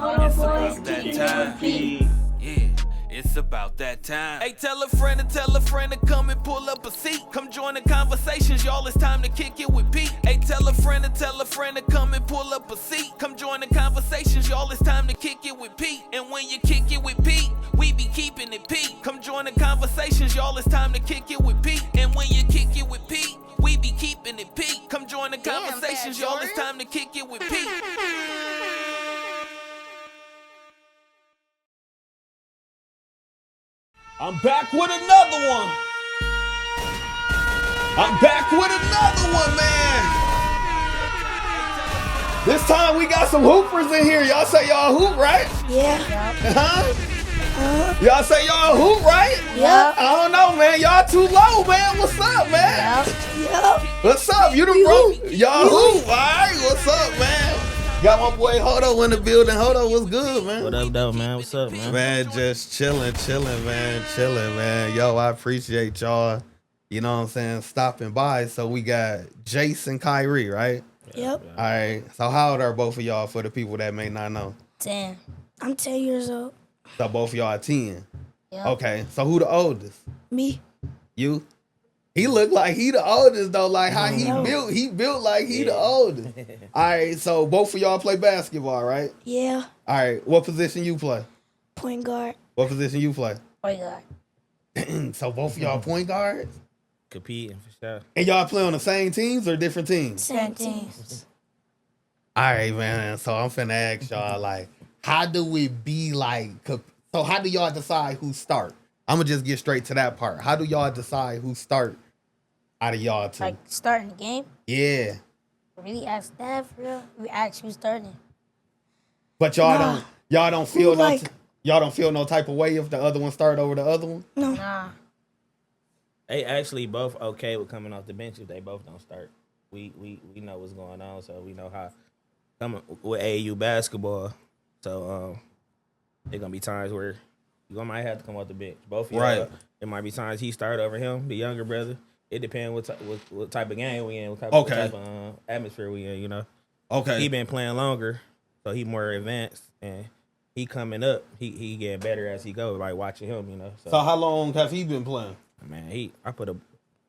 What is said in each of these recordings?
Hodo Boyz, TNT. Yeah, it's about that time. Hey, tell a friend to come and pull up a seat. Come join the conversations, y'all. It's time to kick it with Pete. Hey, tell a friend to come and pull up a seat. Come join the conversations, y'all. It's time to kick it with Pete. And when you kick it with Pete, we be keeping it Pete. Come join the conversations, y'all. It's time to kick it with Pete. And when you kick it with Pete, we be keeping it Pete. Come join the conversations, y'all. It's time to kick it with Pete. I'm back with another one. Man. This time we got some hoopers in here. Y'all say y'all hoop, right? Yeah. Huh? Y'all say y'all hoop, right? Yep. I don't know, man. Y'all too low, man. What's up, man? Yep. What's up? You done broke. Y'all hoop. All right. What's up, man? Got my boy Hodo in the building. Hodo, what's good, man? What up, though, man? What's up, man? Man, just chilling, man. Yo, I appreciate y'all, you know what I'm saying, stopping by. So we got Jace and Kyrie, right? Yep. All right. So how old are both of y'all for the people that may not know? 10. I'm 10 years old. So both of y'all are 10. Yep. Okay. So who the oldest? Me. You? He look like he the oldest though, like how he No. built. He built like he the oldest. All right. So both of y'all play basketball, right? Yeah. All right. What position you play? Point guard. What position you play? Point guard. So both of y'all point guards? Competing for sure. And y'all play on the same teams or different teams? Same teams. All right, man. So I'm finna ask y'all, like, how do it be like? So how do y'all decide who start? I'm gonna just get straight to that part. How do y'all decide who start out of y'all two? Like starting the game? Yeah, Really ask that for real? We ask who's starting. but y'all don't feel Who, y'all don't feel no type of way if the other one start over the other one. No. Nah. They actually both okay with coming off the bench if they both don't start. We know what's going on, so we know how coming with AAU basketball. So there gonna be times where you might have to come off the bench. Both of y'all. Right. There might be times he start over him, the younger brother. It depends what type of game we in, what type of atmosphere we in. You know. Okay. He been playing longer, so he more advanced, and he coming up. He getting better as he goes. Like watching him, you know. So how long have he been playing? Man, he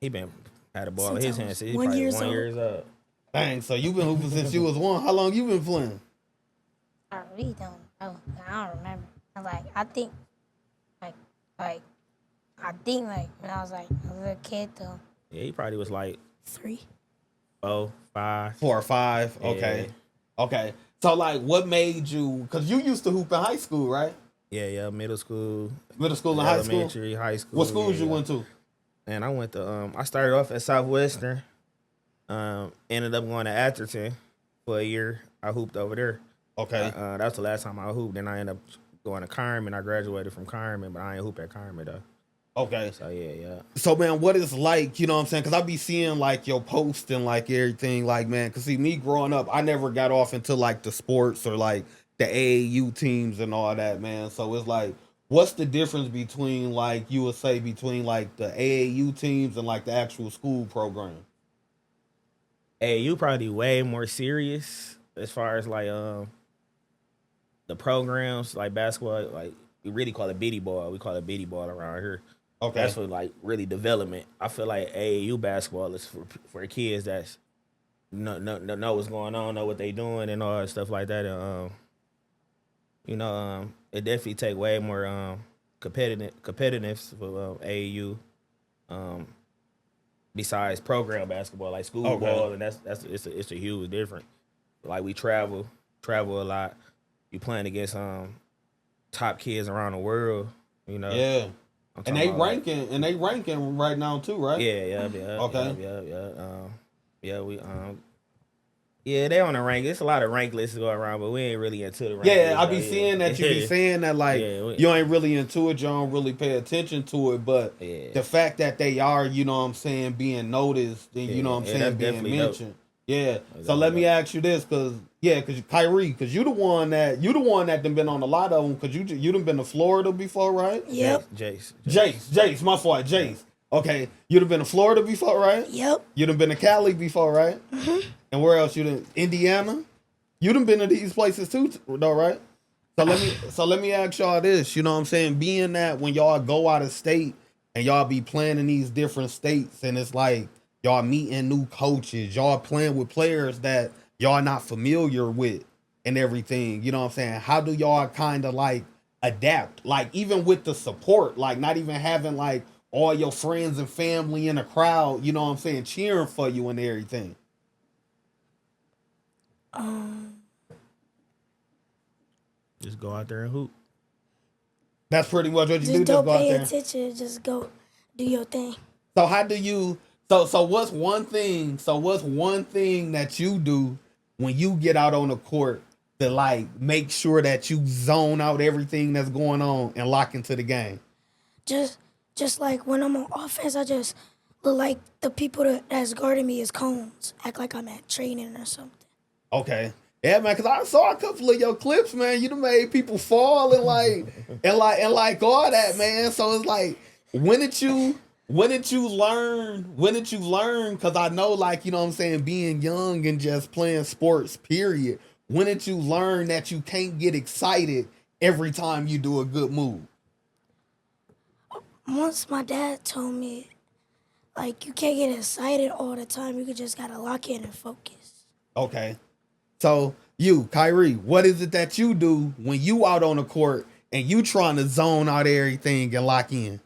been had a ball in his hand since he 1 probably year 1 years old. Dang. So you been hooping since you was one. How long you been playing? I really don't know. I don't remember. I think when I was like a little kid though. Yeah, he probably was like 3. 4, 5. 4 or 5. Okay. Yeah. Okay. So like, what made you? Because you used to hoop in high school, right? Yeah, middle school And high school. elementary, high school. What schools you yeah. went to? And I went to I started off at Southwestern. Ended up going to Atherton for a year. I hooped over there. Okay. That was the last time I hooped. Then I ended up going to Carmen. I graduated from Carmen, but I ain't hoop at Carmen though. Okay. So yeah. So man, what it's like, you know what I'm saying? Because I be seeing like your post and like everything, like man. Because see, me growing up, I never got off into like the sports or like the AAU teams and all that, man. So it's like, what's the difference between like you would say between like the AAU teams and like the actual school program? AAU probably way more serious as far as like the programs like basketball. Like we really call it bitty ball. We call it bitty ball around here. Okay. That's for like really development. I feel like AAU basketball is for kids that's know what's going on, know what they doing and all that stuff like that. And it definitely take way more competitiveness for AAU. Besides program basketball, like school ball, and it's a huge difference. Like we travel a lot. You playing against top kids around the world, you know. Yeah. And they ranking right now too, right? Yeah. Okay. They on the rank. There's a lot of rank lists going around, but we ain't really into the rank. Yeah, list, I be seeing that you be saying that like you ain't really into it, you don't really pay attention to it, but the fact that they are, you know what I'm saying, being noticed and you know what I'm saying, being mentioned. Dope. Yeah. So let me ask you this, cause Kyrie, cause you the one that done been on a lot of them, cause you done been to Florida before, right? Yep. Jace, my fault, Jace. Okay, you done been to Florida before, right? Yep. You done been to Cali before, right? Mm-hmm. And where else you done? Indiana? You done been to these places too, though, right? So let me ask y'all this. You know what I'm saying? Being that when y'all go out of state and y'all be playing in these different states, and it's like y'all meeting new coaches, y'all playing with players that y'all not familiar with and everything. You know what I'm saying? How do y'all kind of like adapt? Like even with the support, like not even having like all your friends and family in a crowd, you know what I'm saying, cheering for you and everything. Just go out there and hoop. That's pretty much what you do. Just don't Just go out pay there. attention. Just go do your thing. So how do you? So what's one thing? So what's one thing that you do when you get out on the court to like make sure that you zone out everything that's going on and lock into the game? Just like when I'm on offense, I just look like the people that's guarding me is cones. Act like I'm at training or something. Okay. Yeah, man, because I saw a couple of your clips, man. You done made people fall and like all that, man. So it's like, when did you learn? Because I know, like, you know what I'm saying, being young and just playing sports, period. When did you learn that you can't get excited every time you do a good move? Once my dad told me, like, you can't get excited all the time. You just gotta lock in and focus. Okay. So you, Kyrie, what is it that you do when you out on the court and you trying to zone out everything and lock in?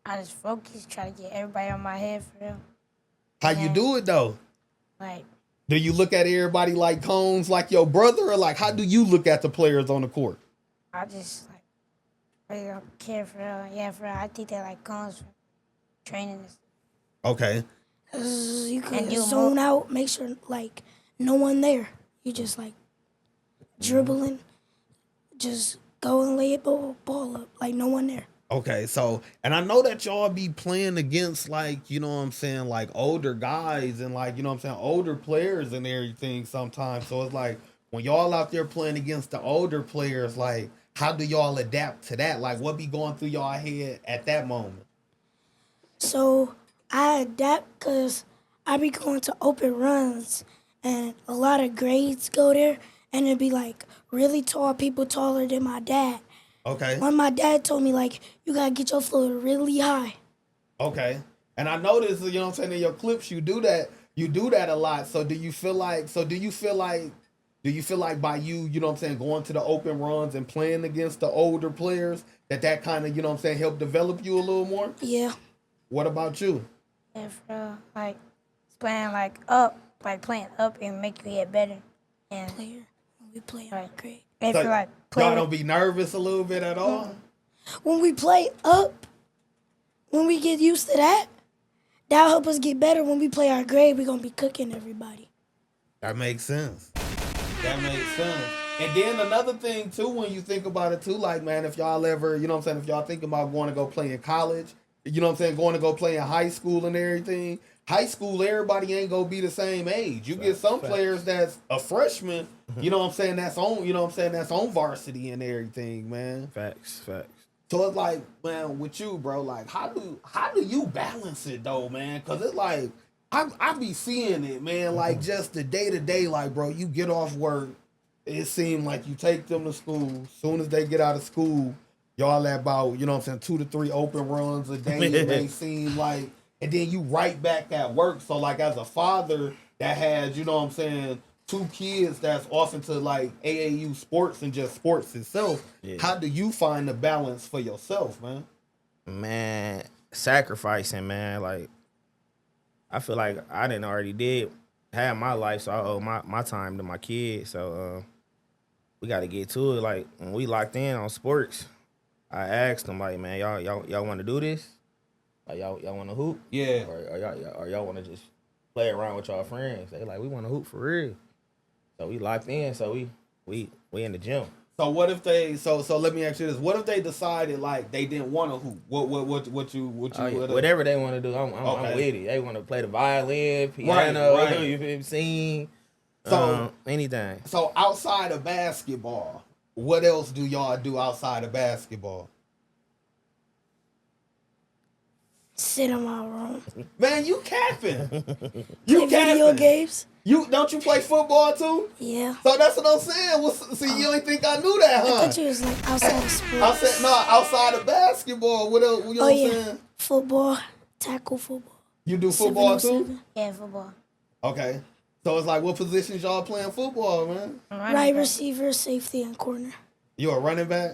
I just focus, try to get everybody on my head for real. How you do it though? Like, Do you look at everybody like cones, like your brother, or like how do you look at the players on the court? I just like really don't care for real. Yeah, for real. I think they like comes for training and stuff. Okay. You can And you zone out, make sure like no one there. You just like dribbling, just go and lay it ball up, like no one there. Okay, so, and I know that y'all be playing against, like, you know what I'm saying, like older guys and like, you know what I'm saying, older players and everything sometimes. So it's like, when y'all out there playing against the older players, like, how do y'all adapt to that? Like, what be going through y'all head at that moment? So I adapt because I be going to open runs and a lot of grades go there and it'd be like really tall people taller than my dad. Okay. When my dad told me like you gotta get your floor really high. Okay. And I noticed, you know what I'm saying, in your clips you do that a lot. So do you feel like by you know what I'm saying, going to the open runs and playing against the older players, that kind of, you know what I'm saying, help develop you a little more? Yeah. What about you? Yeah, for real. Like, playing up and make you get better. And Player. When we play Right. great. if So you like y'all playing, don't be nervous a little bit at all? When we play up, when we get used to that'll help us get better. When we play our grade, we're gonna be cooking everybody. That makes sense. That makes sense. And then another thing too, when you think about it too, like, man, if y'all ever, you know what I'm saying, if y'all think about going to go play in college, you know what I'm saying, going to go play in high school and everything, high school, everybody ain't gonna be the same age. You get some players that's a freshman, you know what I'm saying, that's on varsity and everything, man. Facts. So it's like, man, with you, bro, like, how do you balance it though, man? Cause it's like, I be seeing it, man, like just the day to day, like, bro, you get off work, it seems like you take them to school. Soon as they get out of school, y'all at about, you know what I'm saying, 2 to 3 open runs a day, it may seem like, and then you right back at work. So like as a father that has, you know what I'm saying, 2 kids that's off into like AAU sports and just sports itself, how do you find the balance for yourself, man? Man, sacrificing, man. Like, I feel like I didn't already have my life, so I owe my time to my kids. So we got to get to it. Like, when we locked in on sports, I asked them, like, man, y'all want to do this? Like, y'all want to hoop? Yeah. Or y'all want to just play around with y'all friends? They like, we want to hoop for real. So we locked in. So we in the gym. So what if they? So let me ask you this: what if they decided like they didn't want to hoop? What you? Whatever they want to do, I'm with it. They want to play the violin, piano, right. You feel me, sing, anything. So outside of basketball, what else do y'all do outside of basketball? Sit in my room. Man, you capping. Play video games. Don't you play football too? Yeah. So that's what I'm saying. See, you ain't think I knew that, huh? I thought you was like outside of sports. Outside of basketball. What else? You know what I'm saying? Football, tackle football. You do football too? Yeah, football. Okay. So it's like, what positions y'all playing football, man? Right receiver, safety, and corner. You a running back?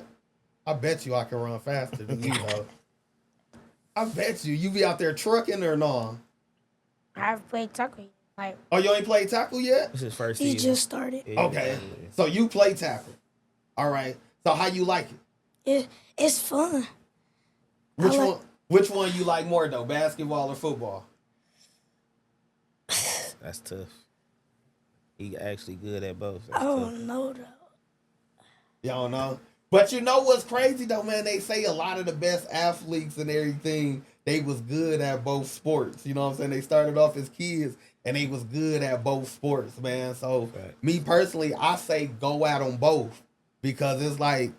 I bet you I can run faster than you, though. I bet you. You be out there trucking or no? I've played tackle. Like, Oh, you ain't played tackle yet? This is his first He season. just started. Yeah, Okay. yeah. So you play tackle. All right. So how you like it? It's fun. Which one you like more though, basketball or football? That's tough. He actually good at both. I don't know though. Y'all know. But you know what's crazy though, man? They say a lot of the best athletes and everything, they was good at both sports. You know what I'm saying? They started off as kids and they was good at both sports, man. So me personally, I say go at them both because it's like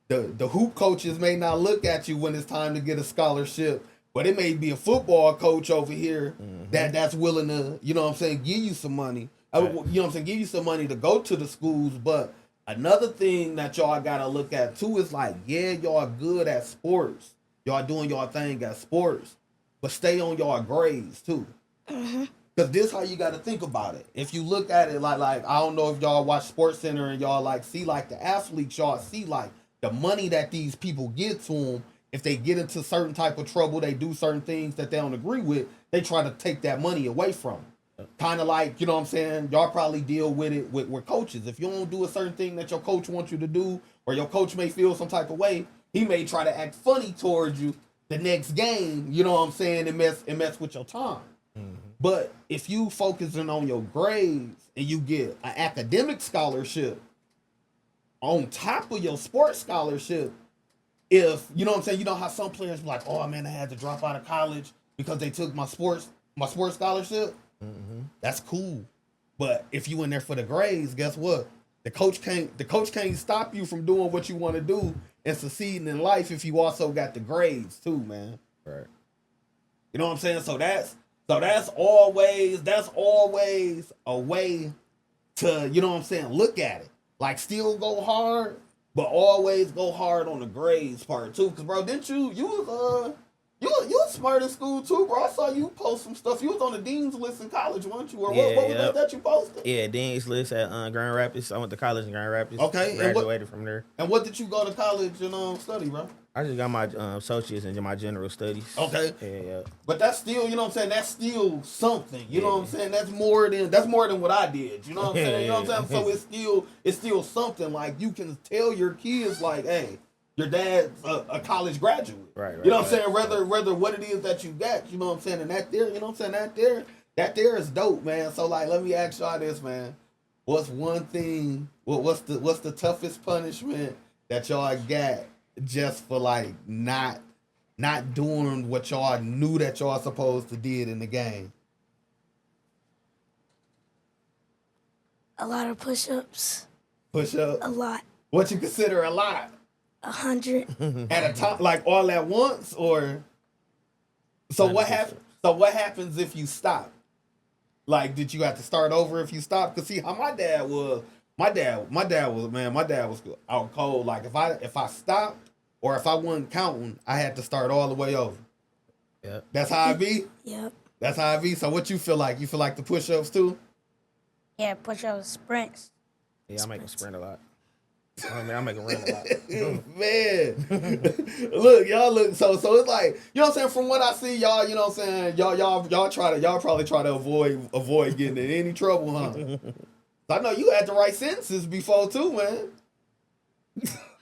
the hoop coaches may not look at you when it's time to get a scholarship, but it may be a football coach over here that's willing to, you know what I'm saying, give you some money. You know what I'm saying, give you some money to go to the schools. But another thing that y'all gotta look at too is like, yeah, y'all good at sports. Y'all doing y'all thing at sports, but stay on y'all grades too. Cause this how you gotta think about it. If you look at it like I don't know if y'all watch Sports Center and y'all like see like the athletes, y'all see like the money that these people get to them. If they get into certain type of trouble, they do certain things that they don't agree with, they try to take that money away from them. Kind of like, you know what I'm saying, y'all probably deal with it with coaches. If you don't do a certain thing that your coach wants you to do, or your coach may feel some type of way, he may try to act funny towards you the next game, you know what I'm saying, and mess with your time. But if you focusing on your grades and you get an academic scholarship on top of your sports scholarship, if, you know what I'm saying, you know how some players be like, oh man, I had to drop out of college because they took my sports scholarship? That's cool. But if you in there for the grades, guess what? The coach can't stop you from doing what you want to do and succeeding in life if you also got the grades too, man. Right. You know what I'm saying? So that's always a way to, you know what I'm saying, look at it. Like still go hard, but always go hard on the grades part too. Cause bro, didn't you was smart in school too, bro. I saw you post some stuff. You was on the dean's list in college, weren't you? Or what was that you posted? Yeah, dean's list at Grand Rapids. I went to college in Grand Rapids. Okay, graduated from there. And what did you go to college and study, bro? I just got my associates in my general studies. Okay. Yeah. But that's still, you know what I'm saying, that's still something. You know what I'm saying? That's more than what I did. You know what I'm saying? You know what I'm saying? So it's still something. Like you can tell your kids like, hey, your dad's a college graduate. Right. You know what I'm saying? Rather what it is that you got, you know what I'm saying? And that there, you know what I'm saying? That there is dope, man. So like let me ask y'all this, man. What's one thing, what's the toughest punishment that y'all got just for like not doing what y'all knew that y'all supposed to did in the game? A lot of push-ups. Push-ups? A lot. What you consider a lot? 100. At a time, like all at once, or so what happens? So what happens if you stop? Like, did you have to start over if you stop? Cause see how my dad was out cold. Like if I stopped or if I wasn't counting, I had to start all the way over. Yep. That's how I be? Yep. That's how I be. So what you feel like? You feel like the push-ups too? Yeah, push-ups, sprints. Yeah, I make them sprint a lot. I mean, I make them run a lot. Man. Look, so it's like, you know what I'm saying, from what I see, y'all, you know what I'm saying, y'all probably try to avoid getting in any trouble, huh? I know you had to write sentences before too, man.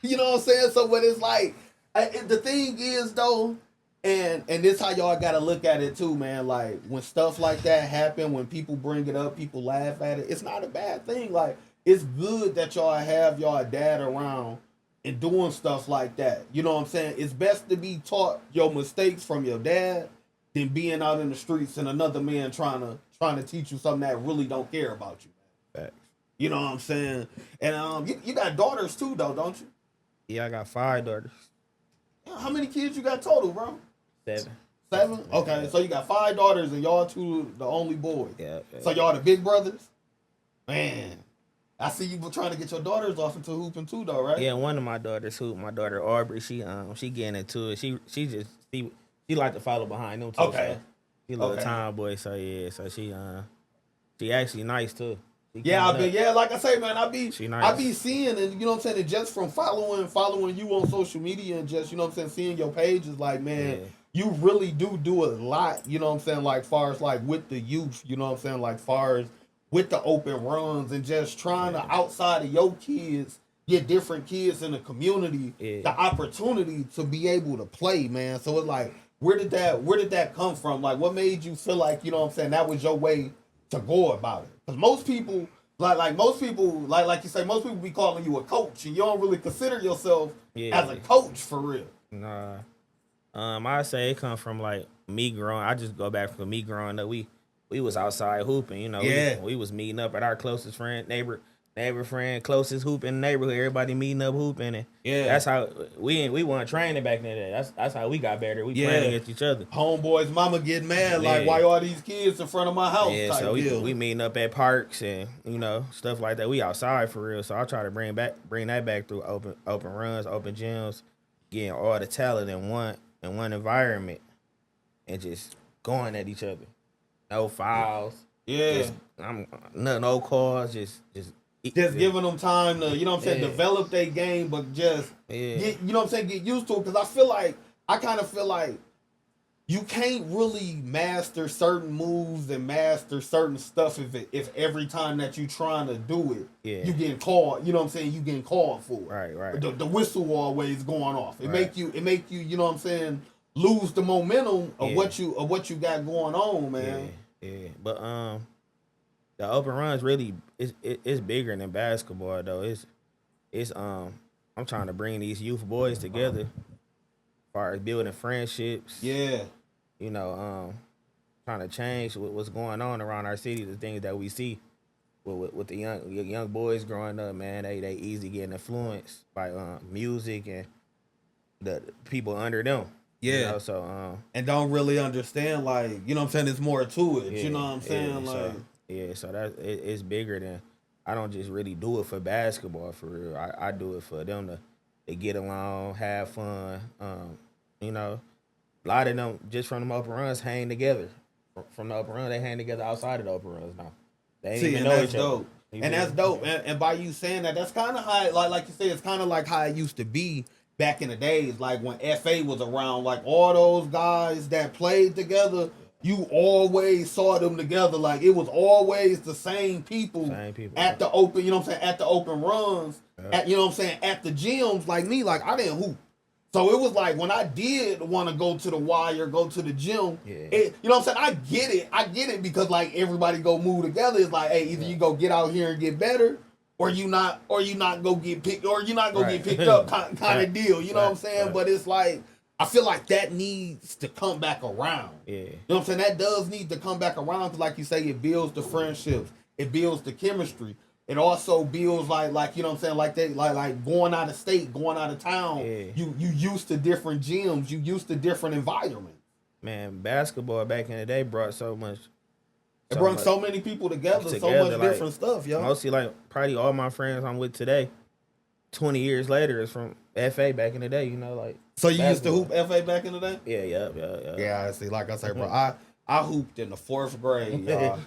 You know what I'm saying? So what it's like, the thing is though, and this how y'all gotta look at it too, man. Like when stuff like that happen, when people bring it up, people laugh at it. It's not a bad thing. Like it's good that y'all have y'all dad around and doing stuff like that. You know what I'm saying? It's best to be taught your mistakes from your dad than being out in the streets and another man trying to teach you something that really don't care about you, man. Facts. You know what I'm saying? And you got daughters too, though, don't you? Yeah, I got 5 daughters. How many kids you got total, bro? 7. 7? Okay, so you got 5 daughters and y'all 2 the only boys. Yeah. So y'all the big brothers? Man, I see you trying to get your daughters off into hooping too, though, right? Yeah, one of my daughters hoop. My daughter Aubrey, she getting into it. She like to follow behind them too. Okay. So she a little tomboy, so yeah. So she actually nice too. Like I say, man, nice. I be seeing, and you know what I'm saying, and just from following you on social media and just, you know what I'm saying, seeing your pages, like, man, you really do a lot, you know what I'm saying, like, far as, like, with the youth, you know what I'm saying, like, far as with the open runs and just trying to, outside of your kids, get different kids in the community the opportunity to be able to play, man. So it's like, where did that come from? Like, what made you feel like, you know what I'm saying, that was your way to go about it? Because most people, like you say, most people be calling you a coach, and you don't really consider yourself as a coach for real. Nah. I say it come from like me growing. I just go back from me growing up. We was outside hooping, you know. We was meeting up at our closest friend, neighbor friend, closest hoop in the neighborhood. Everybody meeting up hooping, and that's how we weren't training back in the day. That's how we got better. We playing against each other. Homeboys, mama get mad like, why all these kids in front of my house? Yeah, so we meeting up at parks and, you know, stuff like that. We outside for real. So I try to bring that back through open runs, open gyms, getting all the talent in one environment, and just going at each other. No fouls. Yeah. No calls. Just giving them time to, you know what I'm saying, develop their game, but just get, you know what I'm saying, get used to it. Because I kind of feel like you can't really master certain moves and master certain stuff if every time that you trying to do it, you getting called. You know what I'm saying, you getting called for it. Right. The whistle always going off. It make you, you know what I'm saying, lose the momentum of what you got going on, man. Yeah. But the open runs really it's bigger than basketball though. It's I'm trying to bring these youth boys together as far as building friendships. Yeah. You know, trying to change what's going on around our city, the things that we see with the young boys growing up, man. They easy getting influenced by music and the people under them. Yeah. You know, so and don't really understand, like, you know what I'm saying, there's more to it. You know what I'm saying? So that it's bigger than, I don't just really do it for basketball for real. I do it for them to get along, have fun. You know, a lot of them just from the open runs hang together. From the open run, they hang together outside of the open runs now. They ain't even know each other. And that's dope. And by you saying that, that's kind of how, like you said, it's kind of like how it used to be back in the days, like when FA was around, like all those guys that played together, you always saw them together. Like it was always the same people at the open, you know what I'm saying, at the open runs, at, you know what I'm saying, at the gyms. Like me, like I didn't hoop. So it was like when I did want to go to the wire, go to the gym, you know what I'm saying, I get it because like everybody go move together. It's like, hey, either you go get out here and get better, or you not go get picked, or you not go get picked up kind of deal. You know what I'm saying? But it's like, I feel like that needs to come back around. Yeah. You know what I'm saying? That does need to come back around because, like you say, it builds the friendships. It builds the chemistry. It also builds like you know what I'm saying, like that, like going out of state, going out of town. Yeah. You used to different gyms. You used to different environments. Man, basketball back in the day brought so much. It brought so many people together, so much different stuff, yo. Mostly, like, probably all my friends I'm with today, 20 years later, is from FA back in the day, you know, like. So you basketball. Used to hoop FA back in the day? Yeah. Yeah, I see. Like I say, bro, I hooped in the 4th grade, y'all.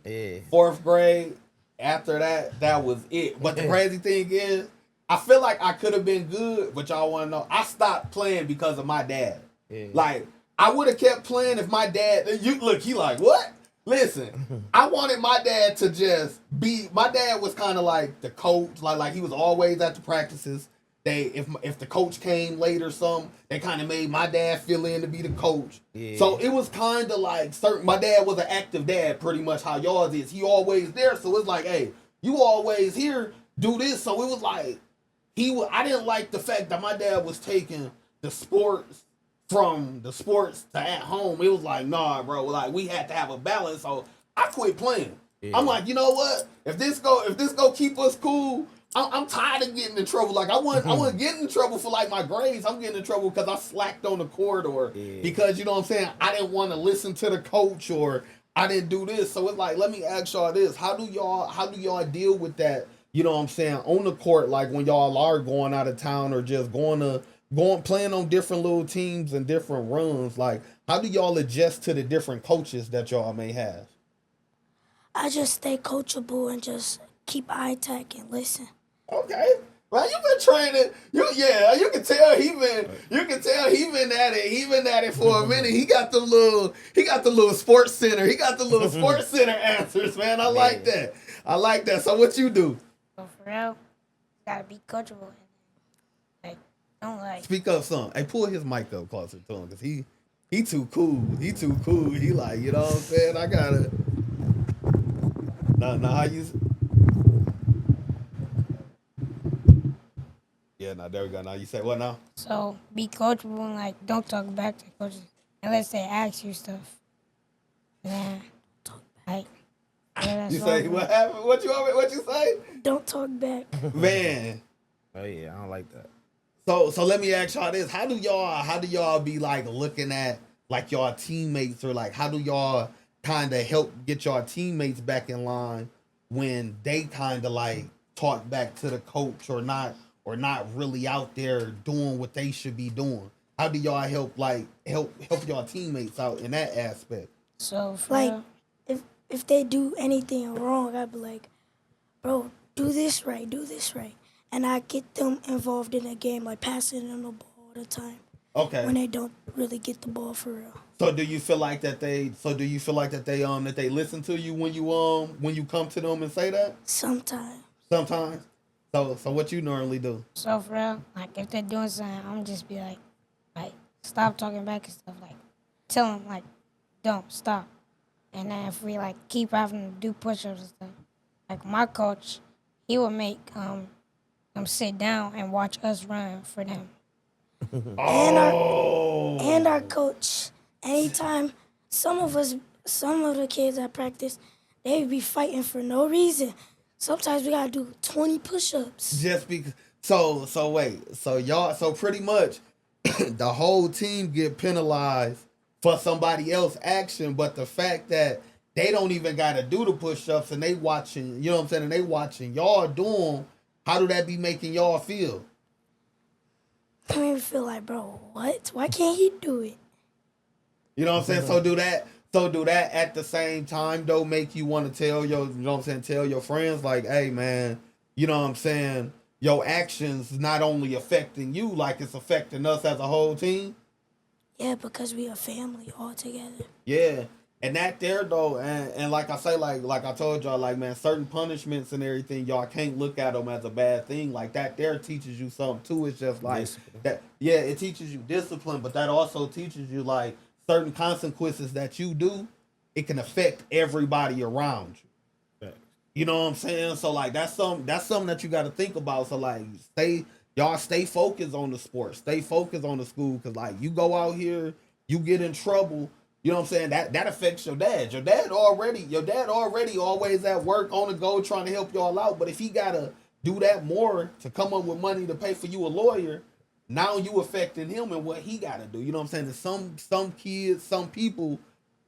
Yeah. 4th grade. After that was it. But the crazy thing is, I feel like I could have been good, but y'all want to know, I stopped playing because of my dad. Yeah. Like, I would have kept playing if my dad, he like, what? Listen, I wanted my dad to just be, my dad was kind of like the coach, like he was always at the practices. If the coach came late or something, they kind of made my dad fill in to be the coach. Yeah. So it was kind of like my dad was an active dad, pretty much how y'all is. He always there, so it's like, hey, you always here, do this. So it was like, I didn't like the fact that my dad was taking the sports from the sports to at home. It was like, nah, bro, like we had to have a balance. So I quit playing. Yeah. I'm like, you know what? If this go keep us cool, I'm tired of getting in trouble. Like I wasn't getting in trouble for like my grades. I'm getting in trouble because I slacked on the corridor because you know what I'm saying. I didn't want to listen to the coach or I didn't do this. So it's like, let me ask y'all this: how do y'all deal with that? You know what I'm saying on the court, like when y'all are going out of town or just playing on different little teams and different runs. Like how do y'all adjust to the different coaches that y'all may have? I just stay coachable and just keep eye tack and listen. Okay. Well, you've been training. You can tell he been at it. He been at it for a minute. He got the little sports center. He got the little sports center answers, man. I like that. So what you do? So for real, you gotta be coachable. Like, don't like. Speak up some. Hey, pull his mic up closer to him, because he too cool. He too cool. He like, you know what I'm saying? I gotta. Now how you. Yeah, now there we go. Now you say what now? So be coachable and like don't talk back to coaches unless they ask you stuff. Yeah, like. Yeah, You say what happened? What you say? Don't talk back. Man. Oh yeah, I don't like that. So let me ask y'all this: how do y'all be like looking at like y'all teammates, or like how do y'all kind of help get y'all teammates back in line when they kind of like talk back to the coach or not really out there doing what they should be doing? How do y'all help y'all teammates out in that aspect? So for Like, real, if they do anything wrong, I'd be like, bro, do this right. And I get them involved in the game, like passing them the ball all the time. Okay. When they don't really get the ball for real. So do you feel like that they listen to you when you come to them and say that? Sometimes. So what you normally do? So for real, like if they're doing something, I'm just be like stop talking back and stuff. Like tell them like don't stop. And then if we like keep having to do push-ups and stuff, like my coach, he would make them sit down and watch us run for them. And our coach, anytime some of the kids at practice, they be fighting for no reason. Sometimes we gotta do 20 push-ups. Just because. So wait. So pretty much, the whole team get penalized for somebody else's action, but the fact that they don't even gotta do the push-ups and they watching, you know what I'm saying, and they watching y'all do them, how do that be making y'all feel? I made me feel like, bro, what? Why can't he do it? You know what I'm saying? So do that at the same time though make you want to tell your friends like, hey man, you know what I'm saying, your actions not only affecting you, like it's affecting us as a whole team? Yeah, because we a family all together. Yeah. And that there though, and like I say, like I told y'all, like man, certain punishments and everything, y'all can't look at them as a bad thing. Like that there teaches you something too. It's just like discipline. That. Yeah, it teaches you discipline, but that also teaches you like certain consequences that you do, it can affect everybody around you. Right. You know what I'm saying? So like that's something that you got to think about. So like stay focused on the sport, stay focused on the school, because like you go out here, you get in trouble. You know what I'm saying? That affects your dad. Your dad already always at work on the go trying to help y'all out. But if he gotta do that more to come up with money to pay for you a lawyer, now you affecting him and what he gotta do. You know what I'm saying? Some kids, some people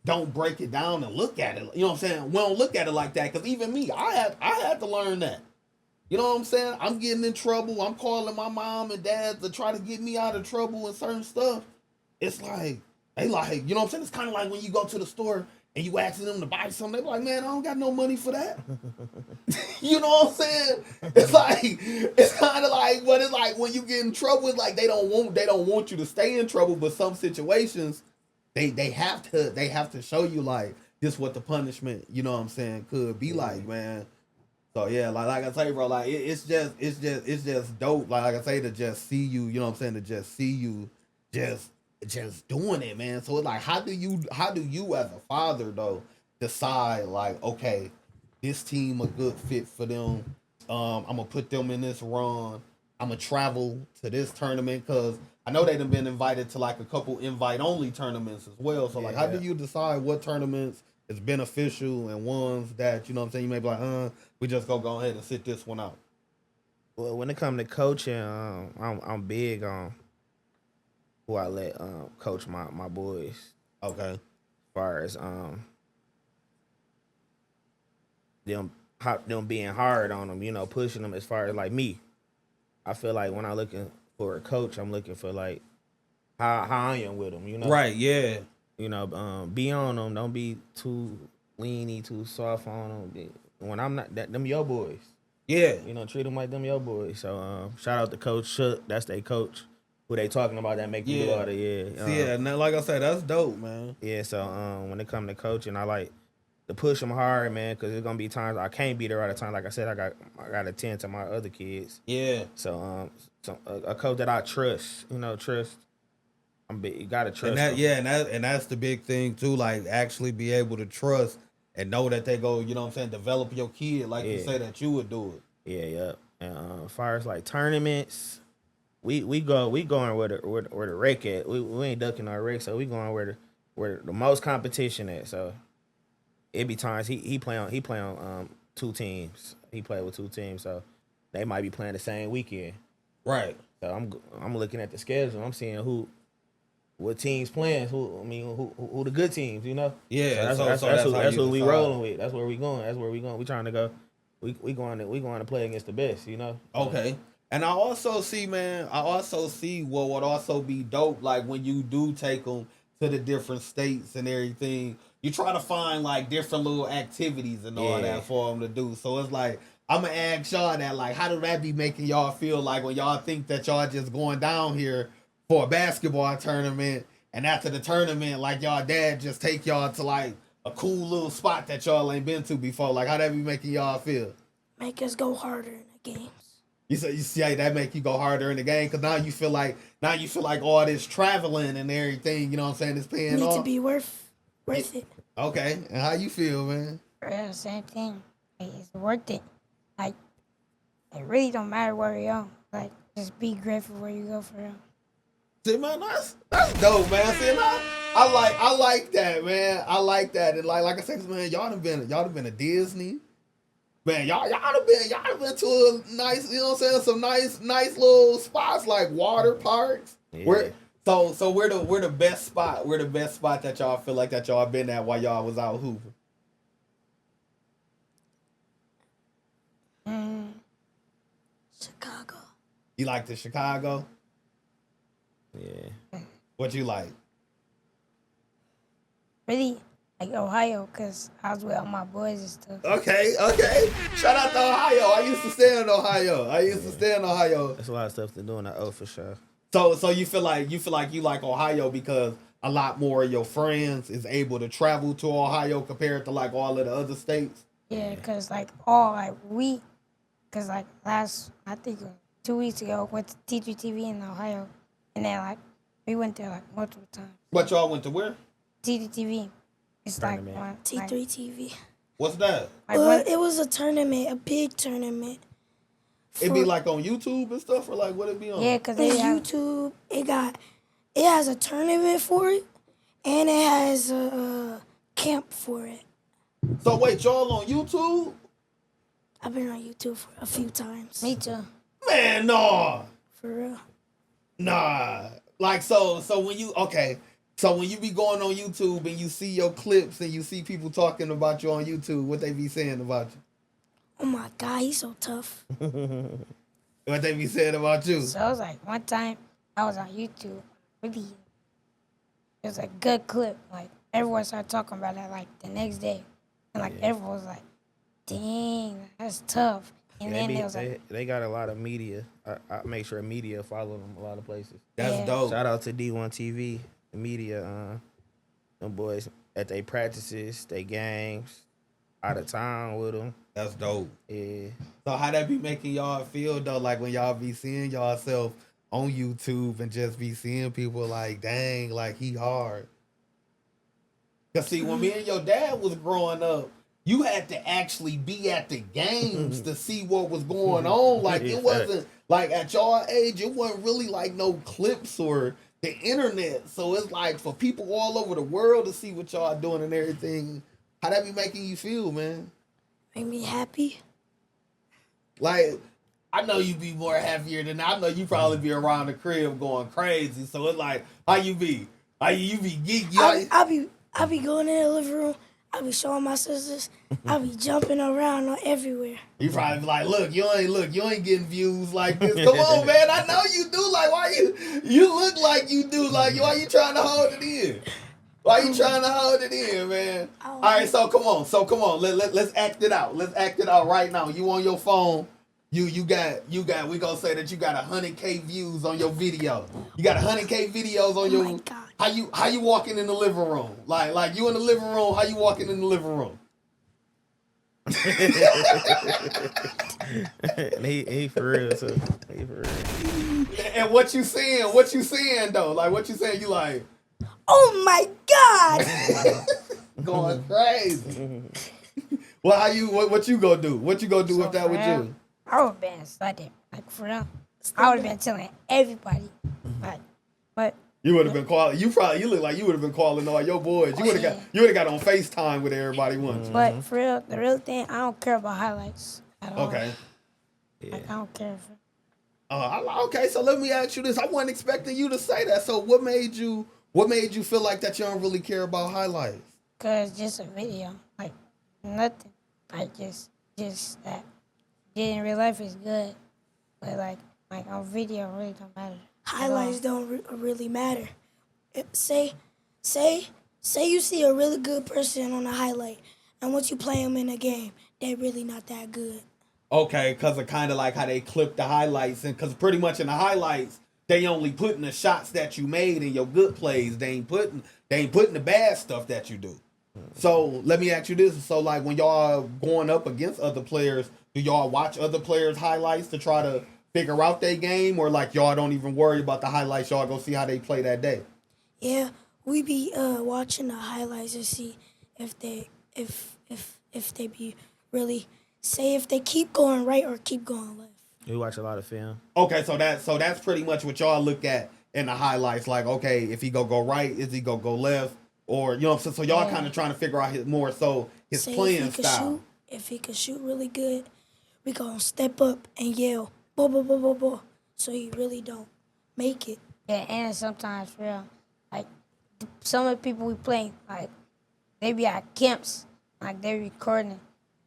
don't break it down and look at it. You know what I'm saying? We don't look at it like that. Cause even me, I had to learn that. You know what I'm saying? I'm getting in trouble. I'm calling my mom and dad to try to get me out of trouble and certain stuff. It's like, they like, you know what I'm saying? It's kind of like when you go to the store and you asking them to buy something. They be like, man, I don't got no money for that. You know what I'm saying? It's kind of like what it's like when you get in trouble. It's like they don't want you to stay in trouble. But some situations, they have to show you like this what the punishment, you know what I'm saying, could be like, man. So yeah, like I say, bro, like it's just dope. Like I say, to just see you, you know what I'm saying, to just see you just doing it, man. So it's like, how do you as a father though decide like, okay, this team a good fit for them, I'm gonna put them in this run, I'm gonna travel to this tournament, because I know they done been invited to like a couple invite only tournaments as well. So like, how do you decide what tournaments is beneficial and ones that, you know what I'm saying, you may be like, we just go ahead and sit this one out? Well, when it comes to coaching, I'm big on who I let coach my boys. Okay. As far as them being hard on them, pushing them. As far as like me, I feel like when I'm looking for a coach, I'm looking for like how I am with them. Right. Yeah. Be on them. Don't be too leany, too soft on them. When I'm not, them your boys. Yeah. Treat them like them your boys. So shout out to Coach Shook. That's their coach. Who they talking about that make you do all the yeah. Now, like I said, that's dope, man. Yeah. So when it come to coaching, I like to push them hard, man, because there's gonna be times I can't be there all the time. Like I said, I got to attend to my other kids. Yeah. So a coach that I trust, trust. You gotta trust. And that's the big thing too. Like actually be able to trust and know that they go. You know what I'm saying? Develop your kid like you say that you would do it. Yeah. And as far as like tournaments, we going where the rec at. We ain't ducking our rec, so we going where the most competition at. So it be times he play on 2 teams. He play with 2 teams, so they might be playing the same weekend. Right. So I'm looking at the schedule. I'm seeing what teams playing. Who the good teams? Yeah. So that's who we rolling with. That's where we going. That's where we going. We trying to go. We going to play against the best. Okay. And I also see what would also be dope, like when you do take them to the different states and everything, you try to find like different little activities and all that for them to do. So it's like, I'm going to ask y'all that, like, how does that be making y'all feel like when y'all think that y'all just going down here for a basketball tournament, and after the tournament, like y'all dad just take y'all to like a cool little spot that y'all ain't been to before? Like, how that be making y'all feel? Make us go harder in the games. You see how that make you go harder in the game? Because now you feel like all this traveling and everything, you know what I'm saying, is paying Need off. to be worth it. Okay. And how you feel, man? Yeah, same thing. Like, it's worth it. Like, it really don't matter where you go. Like, just be grateful where you go for real. See, man, that's dope, man. See, I like that, man. I like that. And like I said, man, y'all done been to Disney. Man, y'all done been to a nice, you know what I'm saying, some nice little spots like water parks. Yeah. So we're the best spot. We're the best spot that y'all feel like that y'all been at while y'all was out hooping. Chicago. You like the Chicago? Yeah. What you like? Really, like Ohio, because I was with all my boys and stuff. Okay. Shout out to Ohio. I used to stay in Ohio. There's a lot of stuff to do in the O for sure. So you feel like you like Ohio because a lot more of your friends is able to travel to Ohio compared to like all of the other states? Yeah, because I think 2 weeks ago, went to Teacher TV in Ohio. And then, like, we went there, like, multiple times. But y'all went to where? Teacher TV. It's Tournament. like one. T3 TV. What's that? It was a tournament, a big tournament. It be like on YouTube and stuff, or like what it be on? Yeah, because It's YouTube. It has a tournament for it, and it has a camp for it. So wait, y'all on YouTube? I've been on YouTube for a few times. Me too. Man, nah. For real. Nah. Like so when you so when you be going on YouTube and you see your clips and you see people talking about you on YouTube, what they be saying about you? Oh my God, he's so tough. What they be saying about you? So it was like one time I was on YouTube. Really, it was a good clip. Like everyone started talking about it like the next day, and like everyone was like, "Dang, that's tough." And then it was like, they got a lot of media. I make sure media follow them a lot of places. That's dope. Shout out to D1 TV, the media. Them boys at their practices, their games, out of town with them. That's dope. Yeah. So how that be making y'all feel though? Like when y'all be seeing y'allself on YouTube and just be seeing people like, dang, like he hard. Cause see, when me and your dad was growing up, you had to actually be at the games to see what was going on. Like it wasn't like at y'all age, it wasn't really like no clips or the internet. So it's like for people all over the world to see what y'all doing and everything. How that be making you feel, man? Make me happy. Like I know you be more happier than I know you probably be around the crib going crazy. So it's like, how you be? How you be geeky? I be going in the living room. I be showing my sisters. I be jumping around everywhere. You probably be like, look, you ain't getting views like this. Come on, man. I know you do. Like, why you look like you do. Like, why you trying to hold it in? Why you trying to hold it in, man? All right, so come on. Let's act it out. Let's act it out right now. You on your phone. You got we gonna say that you got 100K views on your video. You got 100K videos on your how you walking in the living room? Like you in the living room, how you walking in the living room? he for real, so he for real. And what you saying though? Like what you saying, you like, oh my God. going crazy. Well, what you gonna do? What you gonna do if that was you? I would have been studying, like for real. I would have been telling everybody, but you would have been calling. You look like you would have been calling all your boys. You would have got on FaceTime with everybody once. But for real, the real thing, I don't care about highlights at all. Okay. Yeah. Like, I don't care. Okay, so let me ask you this. I wasn't expecting you to say that. So what made you feel like that you don't really care about highlights? Cause just a video, like nothing, like just that. Yeah, in real life is good, but like on video really don't matter. Highlights don't really matter. Say you see a really good person on a highlight, and once you play them in a game, they're really not that good. Okay, because of kind of like how they clip the highlights, and because pretty much in the highlights, they only putting the shots that you made in your good plays. They ain't putting the bad stuff that you do. So let me ask you this. So like when y'all going up against other players, do y'all watch other players' highlights to try to figure out their game, or like y'all don't even worry about the highlights? Y'all go see how they play that day. Yeah, we be watching the highlights to see if they be really say if they keep going right or keep going left. We watch a lot of film. Okay, so that's pretty much what y'all look at in the highlights. Like, okay, if he go right, is he go left, or you know what I'm saying? So y'all kind of trying to figure out his playing style. If he could shoot really good, we gonna step up and yell, "Bo bo bo bo bo," so he really don't make it. Yeah, and sometimes for real, like some of the people we play, like they be at camps, like they recording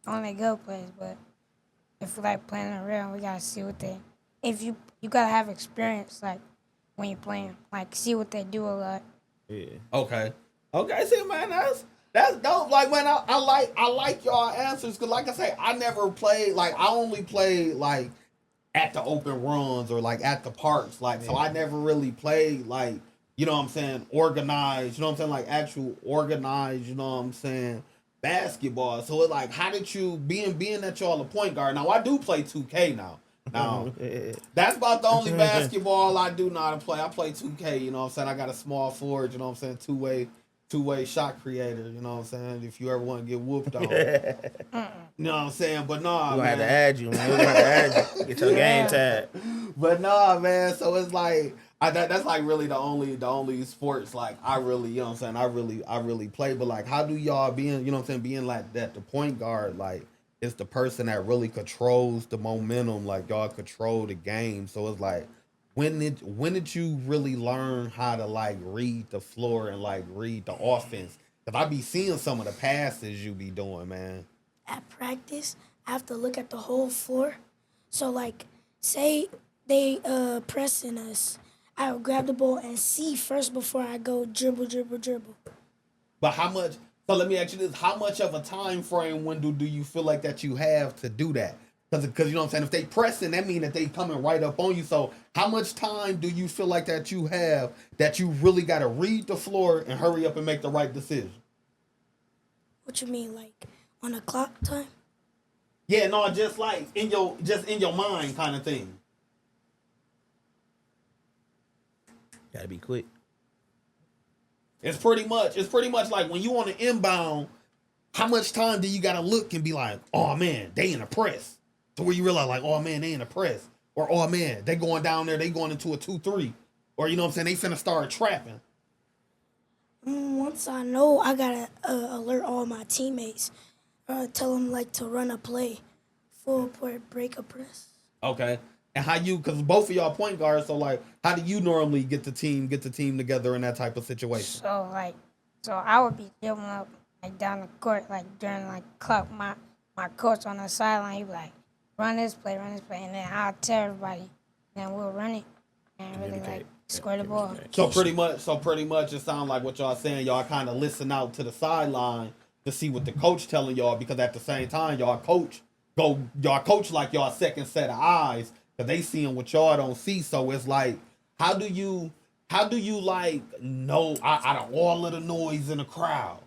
on their go plays, but if we like playing around, we gotta see what they. If you gotta have experience, like when you're playing, like see what they do a lot. Yeah. Okay. See, man, that's dope. Like, man, I like y'all answers because, like I say, I never played. Like, I only played like at the open runs or like at the parks. Like, so I never really played like, you know what I'm saying, organized. You know what I'm saying, like actual organized. You know what I'm saying, basketball. So it's like, how did you being that y'all a point guard? Now I do play 2K now. Now that's about the only basketball I do know how to play. I play 2K. You know what I'm saying. I got a small forward. You know what I'm saying, two-way shot creator, you know what I'm saying? If you ever want to get whooped on. You know what I'm saying? But nah, we're man. Gonna have to add you, man. We're gonna have to add you. Get your game tag. But nah, man. So it's like that's like really the only sports like I really, you know what I'm saying, I really play. But like, how do y'all being, you know what I'm saying, being like that, the point guard, like it's the person that really controls the momentum, like y'all control the game. So it's like, when did you really learn how to like read the floor and like read the offense? Cause I be seeing some of the passes you be doing, man. At practice, I have to look at the whole floor. So like, say they pressing us, I would grab the ball and see first before I go dribble. But how much? So let me ask you this: how much of a time frame window do you feel like that you have to do that? Because you know what I'm saying, if they pressing, that means that they coming right up on you. So how much time do you feel like that you have that you really got to read the floor and hurry up and make the right decision? What you mean, like on a clock time? Yeah, no, just like in your mind kind of thing. Gotta be quick. It's pretty much like when you on an inbound, how much time do you got to look and be like, oh man, they in a press. To where you realize, like, oh, man, they in a press. Or, oh, man, they going down there, they going into a 2-3. Or, you know what I'm saying, they finna start trapping. Once I know, I got to alert all my teammates. Tell them, like, to run a play. Full court, break a press. Okay. And how you, because both of y'all point guards, so like, how do you normally get the team together in that type of situation? So I would be dribbling up like down the court like during like clock. My coach on the sideline, he be like, run this play, and then I'll tell everybody, and then we'll run it and really like score the ball. So pretty much, it sounds like what y'all saying. Y'all kind of listen out to the sideline to see what the coach telling y'all, because at the same time, y'all coach like y'all second set of eyes, because they seeing what y'all don't see. So it's like, how do you like know out of all of the noise in the crowd?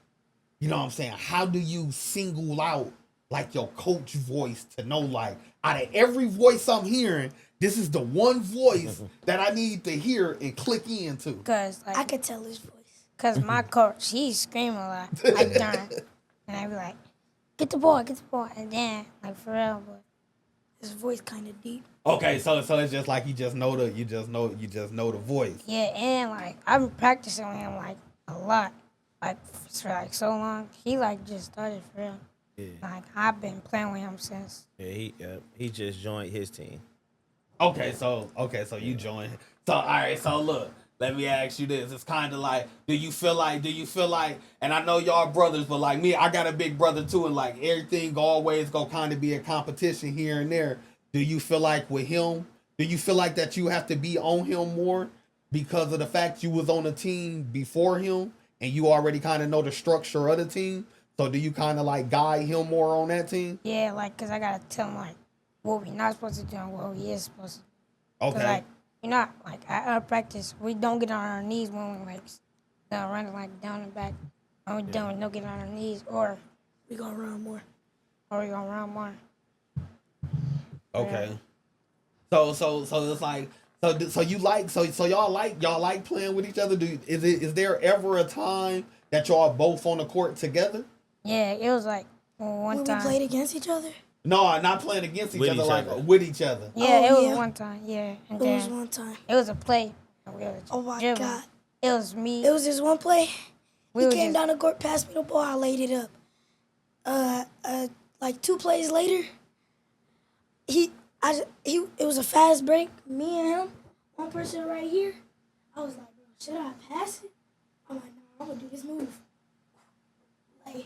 You know what I'm saying? How do you single out like your coach voice to know, like, out of every voice I'm hearing, this is the one voice that I need to hear and click into? Cause like I could tell his voice. Cause my coach, he scream a lot, like during, and I be like, get the ball, and then like for real, but his voice kind of deep. Okay, so it's just like you just know the voice. Yeah, and like I've been practicing with him like a lot, like for like so long. He like just started for real. Yeah. Like I've been playing with him since. Yeah, he just joined his team. Okay, so you join. So all right, so look, let me ask you this. It's kind of like, do you feel like, and I know y'all brothers, but like me, I got a big brother too, and like everything always go kind of be a competition here and there. Do you feel like with him, do you feel like that you have to be on him more because of the fact you was on the team before him and you already kind of know the structure of the team? So do you kind of like guide him more on that team? Yeah, like, cause I gotta tell him like what we not supposed to do and what we is supposed to do. Okay. Cause like, you know, like at our practice, we don't get on our knees when we like running like down and back. When we don't get on our knees, or we gonna run more. Okay. So it's like, so you like, so y'all like playing with each other. Is there ever a time that y'all both on the court together? Yeah, it was like one time. We played against each other? No, not playing against each other, like with each other. Yeah, it was one time. Yeah, and it was one time. It was a play. Oh my God! It was me. It was just one play. He came down the court, passed me the ball, I laid it up. Like 2 plays later, it was a fast break. Me and him, one person right here. I was like, bro, should I pass it? I'm like, no, I'm gonna do this move. Like,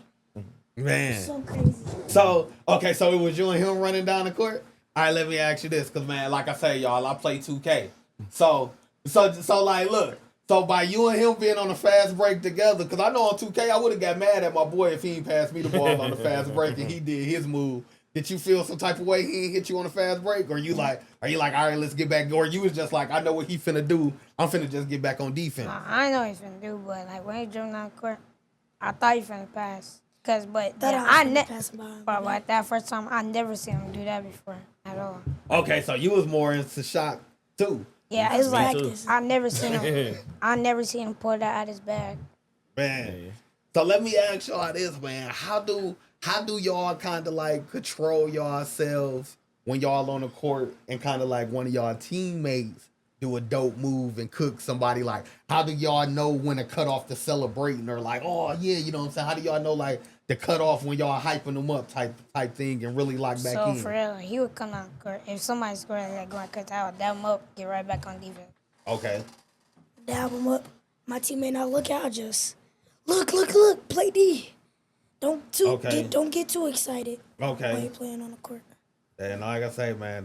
man, so crazy. So okay, so it was you and him running down the court. All right, let me ask you this, cause man, like I say, y'all, I play 2K. So like, look. So by you and him being on a fast break together, because I know on 2K I would have got mad at my boy if he ain't passed me the ball on the fast break and he did his move. Did you feel some type of way he ain't hit you on the fast break? Or are you like, all right, let's get back? Or you was just like, I know what he finna do. I'm finna just get back on defense. I know what he finna do, but like when he jumped down the court, I thought he finna pass. But that first time, I never seen him do that before at all. Okay, so you was more into shot too. Yeah, it was like I never seen him pull that out his bag. Man, so let me ask y'all this, man. How do y'all kind of like control yourselves when y'all on the court and kind of like one of y'all teammates do a dope move and cook somebody? Like, how do y'all know when to cut off the celebrating, or like, oh yeah, you know what I'm saying? How do y'all know like the cut off when y'all hyping them up type thing and really lock back in? So for real, he would come on the court. If somebody scored like going cut, I would dab him up, get right back on defense. Okay. Dab him up. My teammate not look out, just look, play D. Don't get too excited. Okay. When you playing on the court. And like I say, man,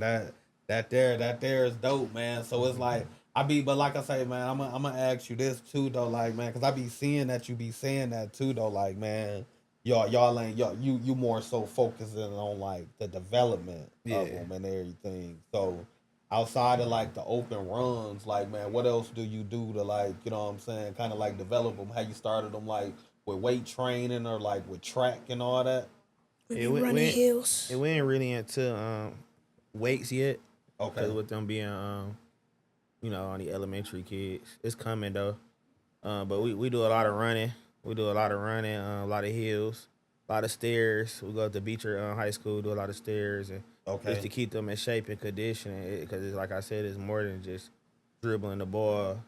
that there is dope, man. So it's like but like I say, man, I'm gonna ask you this too, though, like, man, because I be seeing that you be saying that too, though, like, man, y'all ain't you more so focusing on like the development of them and everything. So outside of like the open runs, like, man, what else do you do to, like, you know what I'm saying, kind of like develop them? How you started them, like with weight training or like with track and all that? We running hills. We ain't really into weights yet. Okay. Because with them being on the elementary kids, it's coming though. But we do a lot of running. We do a lot of running, a lot of hills, a lot of stairs. We go to Beecher High School, do a lot of stairs, and just to keep them in shape and conditioning. Because it's like I said, it's more than just dribbling the ball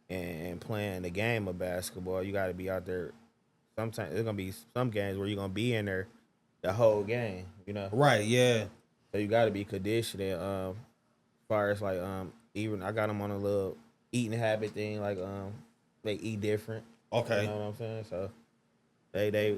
and playing the game of basketball. You got to be out there. Sometimes there's gonna be some games where you're gonna be in there the whole game. You know. Right. Yeah. So you got to be conditioned. And, as far as like even I got them on a little eating habit thing, like they eat different. Okay. You know what I'm saying? So they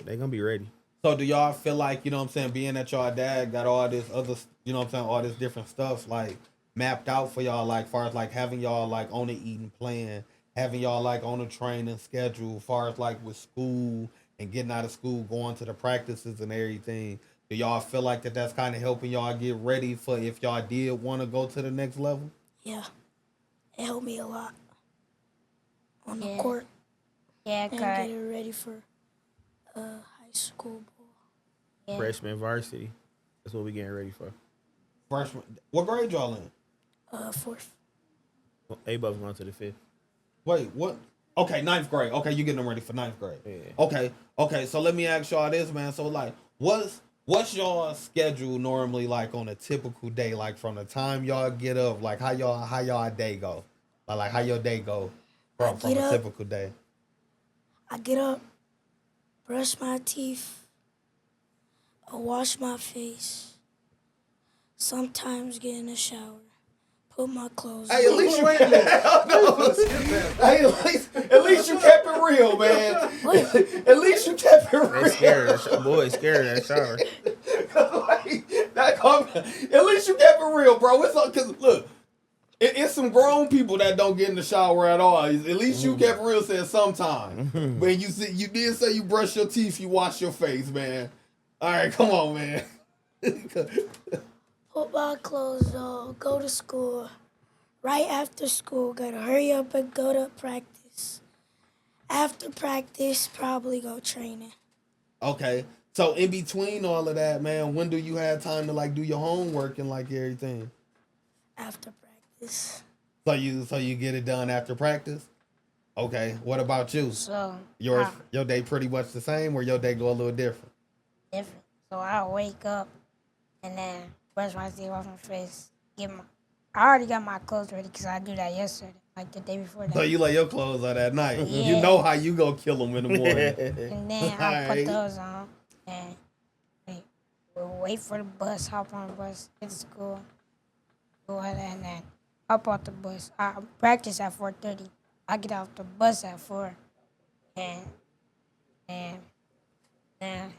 gonna be ready. So do y'all feel like, you know what I'm saying, being that y'all dad got all this other, you know what I'm saying, all this different stuff like mapped out for y'all, like far as like having y'all like on the eating plan, having y'all like on a training schedule, far as like with school and getting out of school, going to the practices and everything. Do y'all feel like that's kind of helping y'all get ready for if y'all did want to go to the next level? Yeah, it helped me a lot on the court. Yeah, and correct. get it ready for high school ball. Yeah. Freshman varsity. That's what we getting ready for. Freshman. What grade y'all in? 4th. They both going to the 5th. Wait, what? Okay, 9th grade. Okay, you getting them ready for 9th grade. Yeah. Okay. So let me ask y'all this, man. So like, what's y'all schedule normally like on a typical day? Like from the time y'all get up, like how y'all day go? Like how your day go from a typical day? I get up, brush my teeth, I wash my face, sometimes get in the shower, put my clothes on. Hey, at least you kept it. Hey, at least you kept it real, man. At least you kept it real. They scared. Boy, scared of that shower. At least you kept it real, bro. It's all because look, it's some grown people that don't get in the shower at all. At least you kept real. Said sometime, but you did say you brush your teeth, you wash your face, man. All right, come on, man. Put my clothes on, go to school. Right after school, gotta hurry up and go to practice. After practice, probably go training. Okay. So in between all of that, man, when do you have time to like do your homework and like everything? After practice. So you get it done after practice? Okay. What about you? So Your day pretty much the same or your day go a little different? different. So I wake up and then brush my teeth, wash my face, I already got my clothes ready because I do that yesterday, like the day before that. So you lay your clothes on that night. Yeah. You know how you go kill them in the morning. And then I put those on and we'll wait for the bus, hop on the bus, get to school, go ahead and then hop off the bus. I practice at 4:30. I get off the bus at 4. And then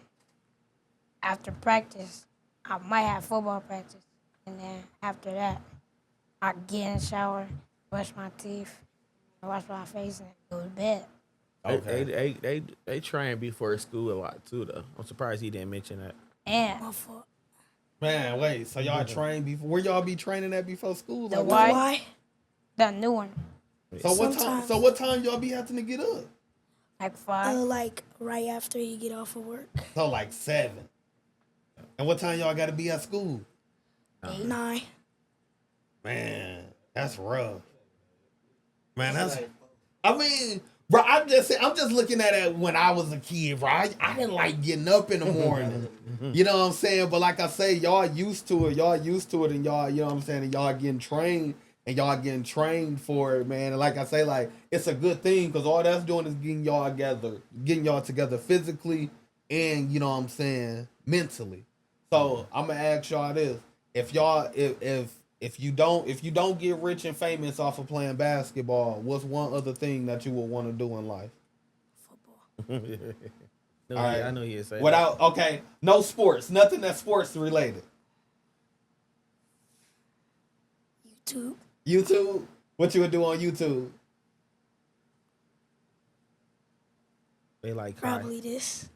after practice, I might have football practice. And then after that, I get in the shower, brush my teeth, wash my face, and go to bed. Okay. They train before school a lot too, though. I'm surprised he didn't mention that. And My fault. Man, wait. So y'all train before? Where y'all be training at before school? The Like, why? Why? the new one, So what time? Sometimes. So what time y'all be having to get up? like 5. Like right after you get off of work. So like 7. And what time y'all got to be at school? 9. Man, that's rough. Man, that's. I mean, bro, I'm just looking at it when I was a kid, bro. I didn't like getting up in the morning. You know what I'm saying? But like I say, y'all used to it. Y'all used to it, and y'all, you know what I'm saying? And y'all getting trained, and y'all getting trained for it, man. And like I say, like it's a good thing because all that's doing is getting y'all together physically, and you know what I'm saying, mentally. So I'm gonna ask y'all this: if you don't get rich and famous off of playing basketball, what's one other thing that you would want to do in life? Football. No, All right. I know he'd say Without okay, no sports, nothing that's sports related. YouTube. YouTube, what you would do on YouTube? They like Probably this.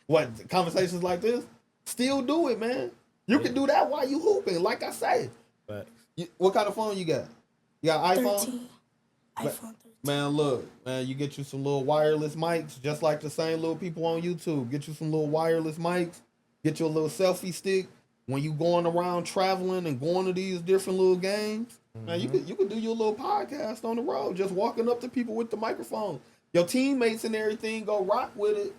What conversations like this? Still do it, man. You can do that while you hooping. Like I say, But what kind of phone you got? You got iPhone? 13. iPhone 13. Man, look, man, you get you some little wireless mics, just like the same little people on YouTube. Get you some little wireless mics. Get you a little selfie stick. When you going around traveling and going to these different little games, man, you could do your little podcast on the road, just walking up to people with the microphone. Your teammates and everything go rock with it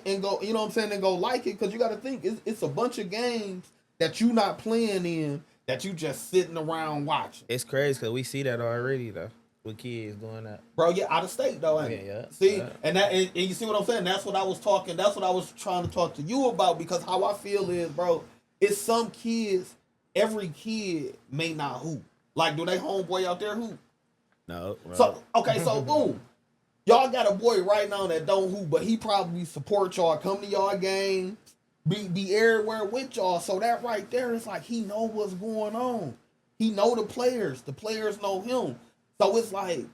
and go, you know what I'm saying, and go like it, because you got to think it's a bunch of games that you not playing in that you just sitting around watching. it's crazy because we see that already though with kids doing that. Bro, you're out of state though, ain't Yeah. See, Yeah. and you see what I'm saying? That's what I was trying to talk to you about, because how I feel is, bro, it's some kids, every kid may not hoop. Like, do they homeboy out there hoop? No. Bro. So, okay, so boom. Y'all got a boy right now that don't hoop, but he probably support y'all, come to y'all game, be everywhere with y'all. So that right there is like he know what's going on. He know the players know him. So it's like,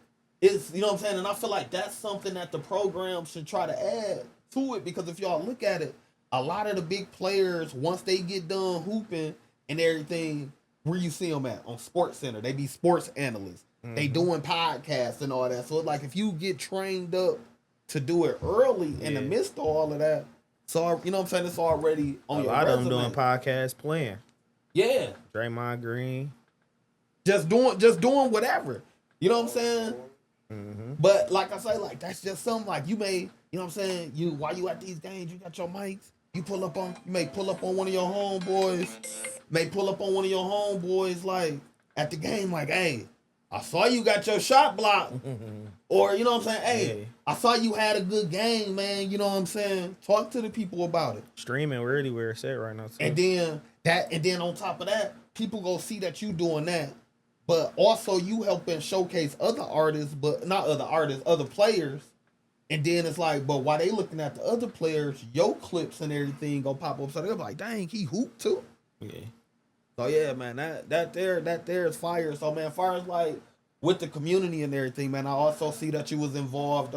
it's, you know what I'm saying? And I feel like that's something that the program should try to add to it, because if y'all look at it, a lot of the big players, once they get done hooping and everything, where you see them at? On Sports Center. They be sports analysts. Mm-hmm. They doing podcasts and all that. So it's like, if you get trained up to do it early in the midst of all of that, so, you know what I'm saying, it's already on your resume. A lot of them doing podcasts playing. Yeah. Draymond Green. Just doing whatever. You know what I'm saying? Mm-hmm. But like I say, like, that's just something like you may, you know what I'm saying, while you at these games, you got your mics, you may pull up on one of your homeboys, like at the game, like, hey, I saw you got your shot blocked. Or, you know what I'm saying, hey, I saw you had a good game, man. You know what I'm saying? Talk to the people about it. Streaming, we're anywhere set right now. Too. And then on top of that, people go see that you doing that. But also you helping showcase other artists, but not other artists, other players. And then it's like, but while they looking at the other players, your clips and everything go pop up. So they're like, dang, he hooped too. Yeah. So yeah, man, that there is fire. So man, as far as like with the community and everything, man, I also see that you was involved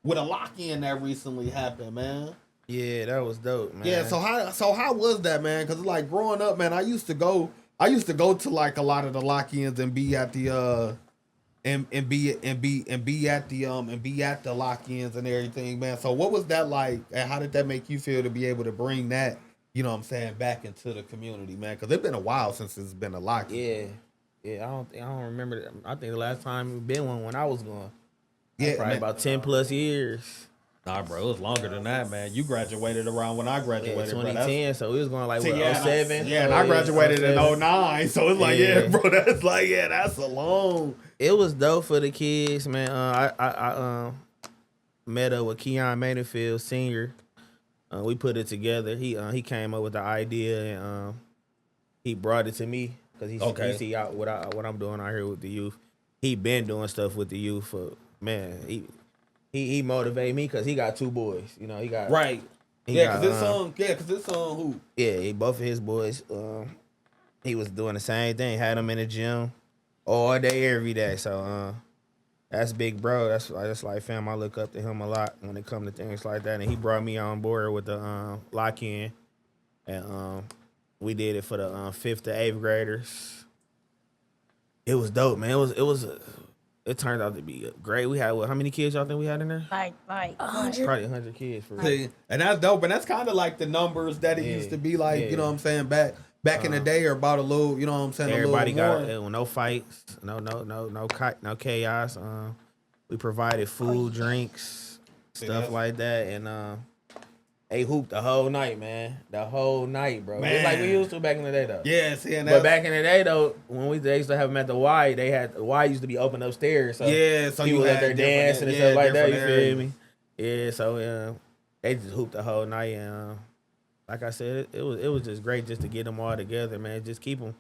with a lock-in that recently happened, man. Yeah, that was dope, man. Yeah, so how was that, man? Because like growing up, man, I used to go to like a lot of the lock-ins and be at the be at the lock-ins and everything, man. So what was that like, and how did that make you feel to be able to bring that, you know what I'm saying, back into the community, man? Because it's been a while since it's been a lock-in. Yeah, I don't remember. I think the last time we been one when I was going. Yeah, probably man. About 10 plus years. Nah, bro, it was longer than that, man. You graduated around when I graduated, 2010, so it was going like, what, 07? Yeah, and I graduated in 09, so it's like, yeah, bro, that's like, yeah, that's a long. It was dope for the kids, man. I met up with Keon Maidenfield, Sr. We put it together. He came up with the idea, and he brought it to me, because he see out what I'm doing out here with the youth. He been doing stuff with the youth for, man, he motivated me because he got two boys. You know, he got right. Because this son who? Yeah, both of his boys. He was doing the same thing. Had him in the gym all day, every day. So that's big, bro. That's like fam. I look up to him a lot when it comes to things like that. And he brought me on board with the lock-in, and we did it for the 5th to 8th graders. It was dope, man. It turned out to be great. We had how many kids y'all think we had in there? Like 100. Probably 100 kids for real. See, and that's dope. And that's kind of like the numbers that it used to be like, you know what I'm saying, back in the day, or about a little, you know what I'm saying, everybody a little got more. No fights, no chaos. We provided food, drinks, stuff like that, and they hooped the whole night, man. The whole night, bro. Man. It's like we used to back in the day, though. Yeah, see, and but back in the day, though, when they used to have them at the Y, the Y used to be open upstairs. So so people you out there dancing and stuff like that. You areas. feel me? Yeah, so they just hooped the whole night, and like I said, it was just great just to get them all together, man. Just keep them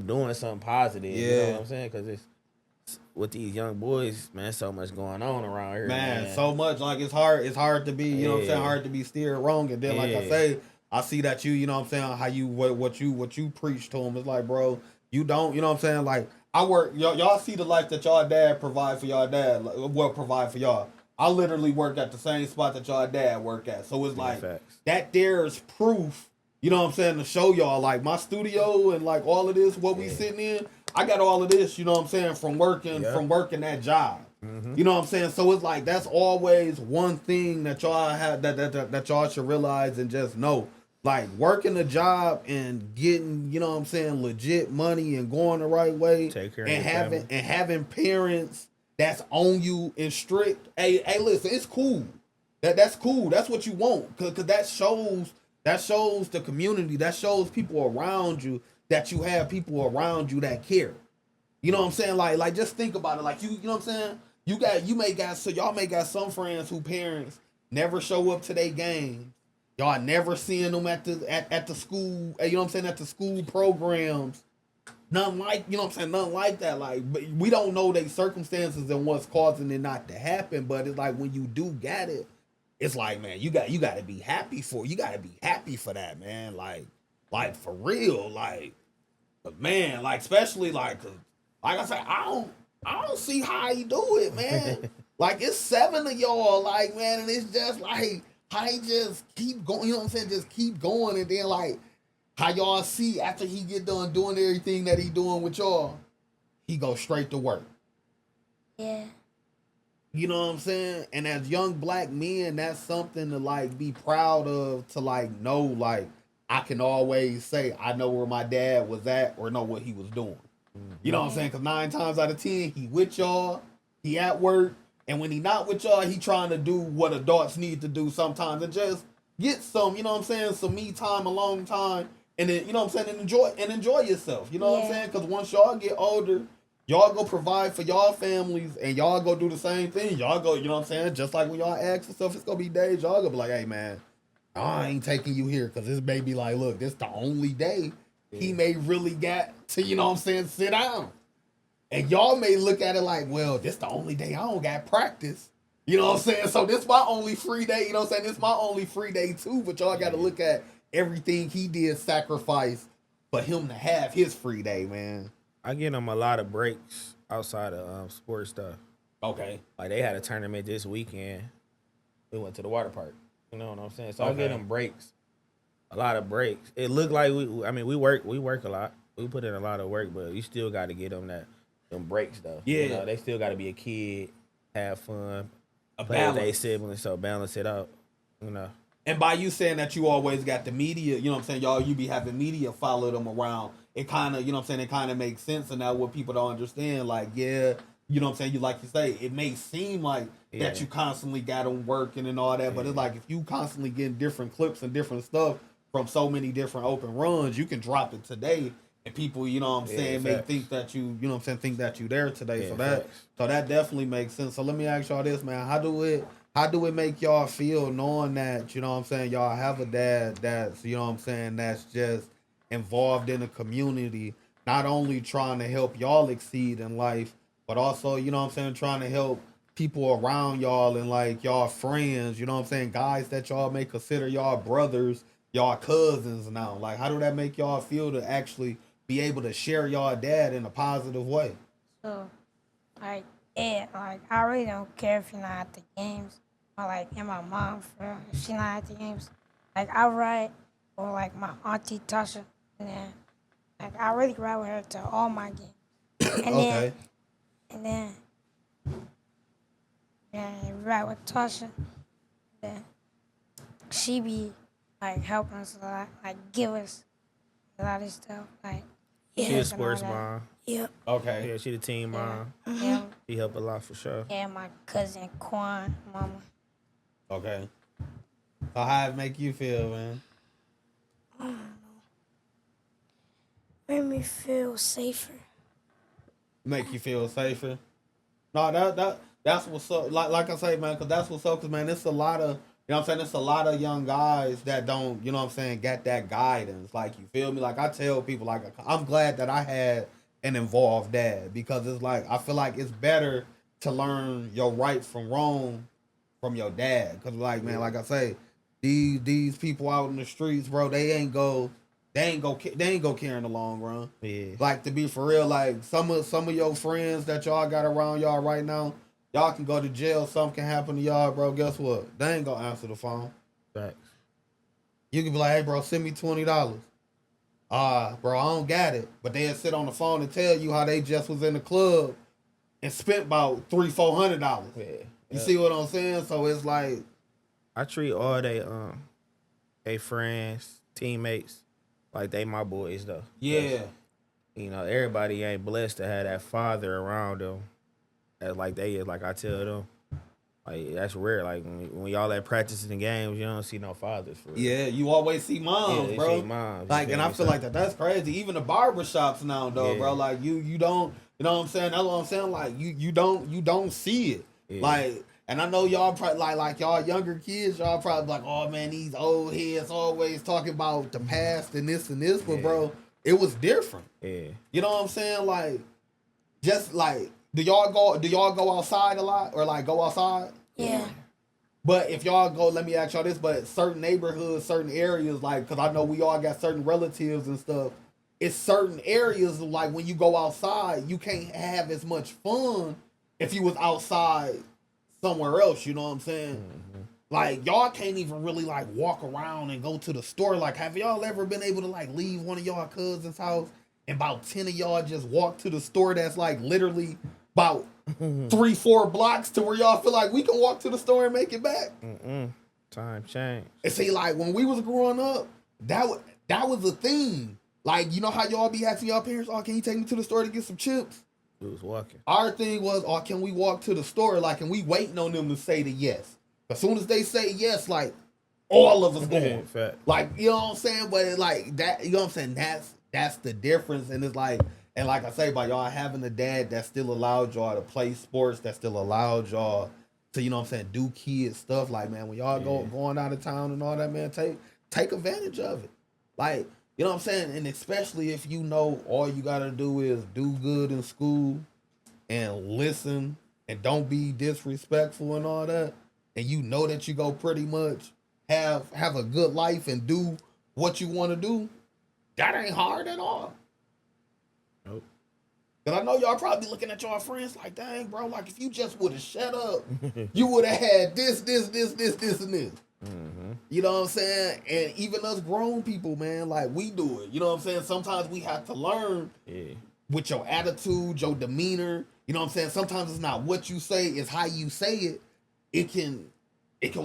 doing something positive. Yeah. You know what I'm saying? Because it's with these young boys, man, so much going on around here, man. So much. Like it's hard to be, you know what I'm saying, hard to be steered wrong. And then like I say, I see that you know what I'm saying, how you what you preach to them. It's like, bro, you don't, you know what I'm saying, like I work, y'all see the life that y'all dad provide for y'all dad, like, provide for y'all. I literally work at the same spot that y'all dad work at. So it's like that there's proof, you know what I'm saying, to show y'all like my studio and like all of this, what we sitting in. I got all of this, you know what I'm saying, from working that job. Mm-hmm. You know what I'm saying? So it's like that's always one thing that y'all have that y'all should realize and just know. Like working a job and getting, you know what I'm saying, legit money and going the right way. Take care and of having parents that's on you and strict. Hey, listen, it's cool. That's cool. That's what you want. Cause that shows the community. That shows people around you that you have people around you that care. You know what I'm saying? Like just think about it. Like you know what I'm saying? Y'all may got some friends who parents never show up to their games. Y'all never seeing them at the school, you know what I'm saying, at the school programs. Nothing like, you know what I'm saying, nothing like that. Like, but we don't know their circumstances and what's causing it not to happen. But it's like when you do get it, it's like, man, you got to be happy for that, man. Like for real, like, but man, like especially like, 'cause, like I said, I don't see how he do it, man. Like it's 7 of y'all, like, man, and it's just like how he just keep going, you know what I'm saying, just keep going, and then like how y'all see after he get done doing everything that he doing with y'all, he go straight to work. Yeah. You know what I'm saying? And as young black men, that's something to like be proud of, to like know, like I can always say I know where my dad was at or know what he was doing. You know what I'm saying? Because 9 times out of 10, he with y'all, he at work, and when he not with y'all, he trying to do what adults need to do sometimes and just get some, you know what I'm saying, some me time, a long time, and then, you know what I'm saying, and enjoy yourself. You know what I'm saying? Because once y'all get older, y'all go provide for y'all families, and y'all go do the same thing. Y'all go, you know what I'm saying? Just like when y'all ask for stuff, it's gonna be days y'all gonna be like, hey man, I ain't taking you here because this may be like, look, this the only day he may really got to, you know what I'm saying, sit down. And y'all may look at it like, well, this the only day I don't got practice. You know what I'm saying? So this my only free day, you know what I'm saying? This my only free day too, but y'all got to look at everything he did sacrifice for him to have his free day, man. I get him a lot of breaks outside of sports stuff. Okay. Like they had a tournament this weekend. We went to the water park. You know what I'm saying? So I get him breaks. A lot of breaks. It looked like we work a lot. We put in a lot of work, but you still got to get them them breaks though. Yeah. You know, they still got to be a kid, have fun, play with their siblings, so balance it out. You know. And by you saying that you always got the media, you know what I'm saying, y'all, you be having media follow them around. It kind of, you know what I'm saying, it kind of makes sense. And now what people don't understand, like, yeah, you know what I'm saying, you like you say, it may seem like that you constantly got them working and all that, but it's like if you constantly getting different clips and different stuff from so many different open runs, you can drop it today. And people, you know what I'm saying, may think that you know what I'm saying, think that you there today. So that definitely makes sense. So let me ask y'all this, man. How do it make y'all feel knowing that, you know what I'm saying, y'all have a dad that's, you know what I'm saying, that's just involved in the community, not only trying to help y'all exceed in life, but also, you know what I'm saying, trying to help people around y'all and like y'all friends, you know what I'm saying, guys that y'all may consider y'all brothers, y'all cousins now. Like, how do that make y'all feel to actually be able to share y'all dad in a positive way? So, like, like, I really don't care if you're not at the games, or like, and my mom, if she's not at the games. Like, I ride, or like my auntie Tasha, and then, like, I really ride with her to all my games. And then, we ride with Tasha, then she be, like, helping us a lot, like, give us a lot of stuff, like, she a sports mom. Yep. Okay. Yeah, she the team mom. Yeah. She help a lot for sure. And my cousin Quan, mama. Okay. So how it make you feel, man? I don't know. Made me feel safer. Make you feel safer? No, that's what's up. Like I say, man, because that's what's up. Because, man, it's a lot of, you know what I'm saying, it's a lot of young guys that don't, you know what I'm saying, get that guidance. Like, you feel me? Like, I tell people, like, I'm glad that I had an involved dad, because it's like, I feel like it's better to learn your right from wrong from your dad. Because, like, man, like I say, these people out in the streets, bro, they ain't go care in the long run. Yeah. Like, to be for real, like, some of your friends that y'all got around y'all right now, y'all can go to jail, something can happen to y'all, bro. Guess what? They ain't gonna answer the phone. Facts. You can be like, hey, bro, send me $20. Bro, I don't got it. But they'll sit on the phone and tell you how they just was in the club and spent about $300-400. Yeah. You see what I'm saying? So it's like, I treat all they friends, teammates, like they my boys though. yeah. You know, everybody ain't blessed to have that father around them. As like they is, like I tell them, like that's rare. Like when y'all at practicing games, you don't see no fathers for real. Yeah, you always see moms, bro. See moms, like, and I feel like that's crazy. Even the barbershops now, though, bro. Like you don't, you know what I'm saying? That's what I'm saying. Like you don't see it. Yeah. Like, And I know y'all probably like y'all younger kids, y'all probably like, oh man, these old heads always talking about the past and this, but bro, it was different. Yeah. You know what I'm saying? Like, just like, do y'all go outside a lot or like go outside? Yeah. But if y'all go, let me ask y'all this, but certain neighborhoods, certain areas, like, because I know we all got certain relatives and stuff, it's certain areas, like, when you go outside, you can't have as much fun if you was outside somewhere else, you know what I'm saying? Mm-hmm. Like, y'all can't even really, like, walk around and go to the store. Like, have y'all ever been able to, like, leave one of y'all cousins' house and about 10 of y'all just walk to the store that's, like, literally about 3-4 blocks to where y'all feel like we can walk to the store and make it back? Time change. And see, like, when we was growing up, that was a thing. Like, you know how y'all be asking y'all parents, oh, can you take me to the store to get some chips? We was walking. Our thing was, oh, can we walk to the store? Like, and we waiting on them to say the yes. As soon as they say yes, like, all of us going. Like, you know what I'm saying? But it's like that, you know what I'm saying? That's the difference. And it's like, and like I say, by y'all having a dad that still allowed y'all to play sports, that still allowed y'all to, you know what I'm saying, do kid stuff. Like, man, when y'all going out of town and all that, man, take advantage of it. Like, you know what I'm saying? And especially if you know all you got to do is do good in school and listen and don't be disrespectful and all that. And you know that you go pretty much have a good life and do what you want to do. That ain't hard at all. Nope. Cause I know y'all probably looking at y'all friends like, dang, bro, like if you just would have shut up, you would have had this, and this. Mm-hmm. You know what I'm saying? And even us grown people, man, like we do it. You know what I'm saying? Sometimes we have to learn with your attitude, your demeanor. You know what I'm saying? Sometimes it's not what you say, it's how you say it. It can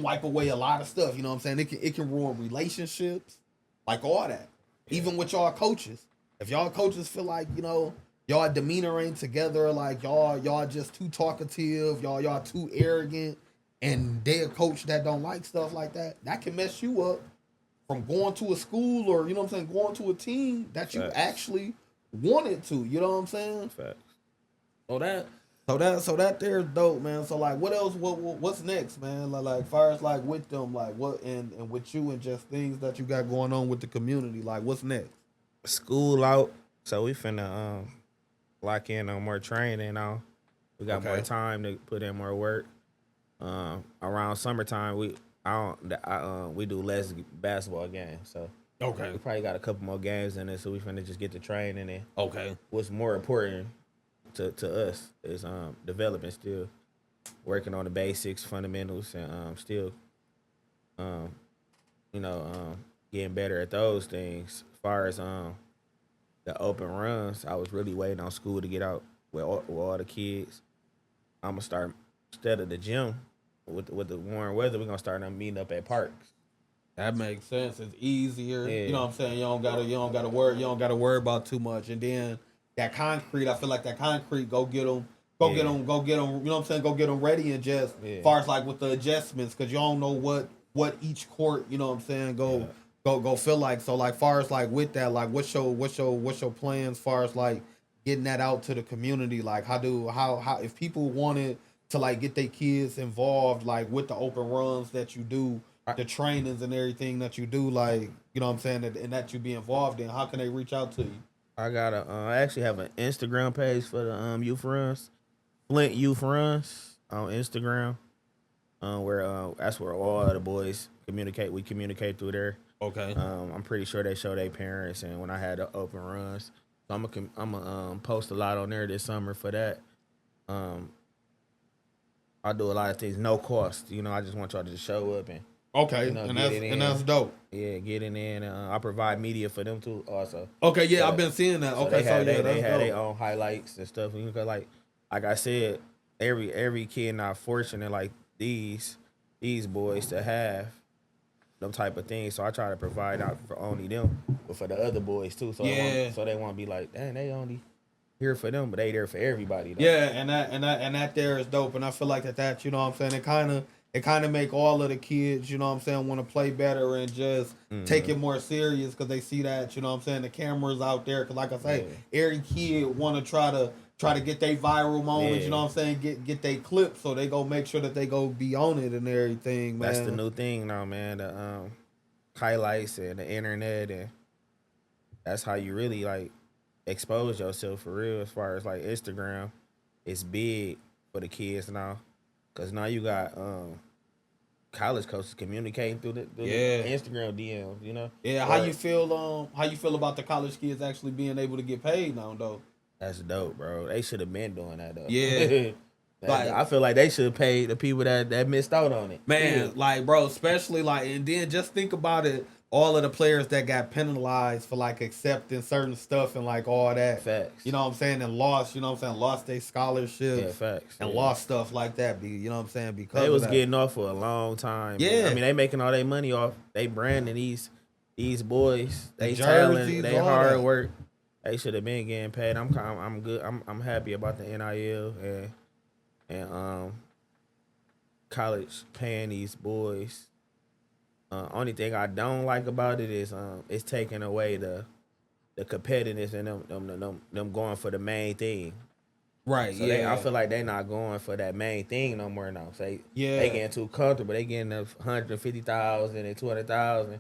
wipe away a lot of stuff. You know what I'm saying? It can ruin relationships, like all that. Even with y'all coaches. If y'all coaches feel like, you know, y'all demeanor ain't together, like y'all just too talkative, y'all too arrogant, and they a coach that don't like stuff like that, that can mess you up from going to a school or, you know what I'm saying, going to a team that you actually wanted to. You know what I'm saying? Facts. So that there's dope, man. So like, what else? What's next, man? Like far as like with them, like what and with you and just things that you got going on with the community. Like, what's next? School out, so we finna lock in on more training now. We got more time to put in more work. Around summertime, we do less basketball games, so we probably got a couple more games in it. So we finna just get to training and what's more important to us is developing, still working on the basics, fundamentals, and still getting better at those things. As far as the open runs, I was really waiting on school to get out with all the kids. I'm gonna start, instead of the gym with the warm weather, we're gonna start meeting up at parks. That makes sense. It's easier. You know what I'm saying? You don't gotta worry about too much. And then that concrete, I feel like that concrete, go get them. You know what I'm saying? Go get them ready and just, as far as like with the adjustments, because you don't know what each court, you know what I'm saying, go feel like. So like far as like with that, like what's your plans as far as like getting that out to the community? Like how if people wanted to like get their kids involved like with the open runs that you do, the trainings and everything that you do, like, you know what I'm saying, and that you be involved in, how can they reach out to you? I actually have an Instagram page for the youth runs, Flint Youth Runs on Instagram. Where that's where all the boys communicate. We communicate through there. Okay. I'm pretty sure they show their parents, and when I had the open runs, so I'm gonna post a lot on there this summer for that. I do a lot of things, no cost. You know, I just want y'all to just show up and that's dope. Yeah, get in there, and I provide media for them too also. Okay, yeah, so, I've been seeing that. So okay, they have their own highlights and stuff. You know, like I said, every kid not fortunate like these boys to have them type of things. So I try to provide not for only them, but for the other boys too. So they won't be like, dang, they only here for them, but they there for everybody though. Yeah, and that there is dope. And I feel like that, you know what I'm saying, it kind of make all of the kids, you know what I'm saying, want to play better and just take it more serious because they see that, you know what I'm saying, the cameras out there. Because like I say, every kid want to try to try to get their viral moments, you know what I'm saying? Get they clips so they go make sure that they go be on it and everything, man. That's the new thing now, man. The highlights and the internet, and that's how you really like expose yourself for real. As far as like Instagram, it's big for the kids now, cause now you got college coaches communicating through the Instagram DMs, you know. Yeah, how you feel? How you feel about the college kids actually being able to get paid now, though? That's dope, bro. They should have been doing that though. Yeah. Like, I feel like they should pay the people that missed out on it. Man, like, bro, especially like, and then just think about it. All of the players that got penalized for like accepting certain stuff and like all that. Facts. You know what I'm saying? And lost, you know what I'm saying? Lost their scholarships. Yeah, facts. And lost stuff like that. You know what I'm saying? Because they was getting off for a long time. Yeah. Man. I mean, they making all their money off. They branding these boys. They jerseys, talent. They hard work. They should have been getting paid. I'm good. I'm happy about the NIL and college paying these boys. Only thing I don't like about it is it's taking away the competitiveness and them going for the main thing. Right. So I feel like they're not going for that main thing no more now. Say they getting too comfortable. They getting $150,000 and $200,000.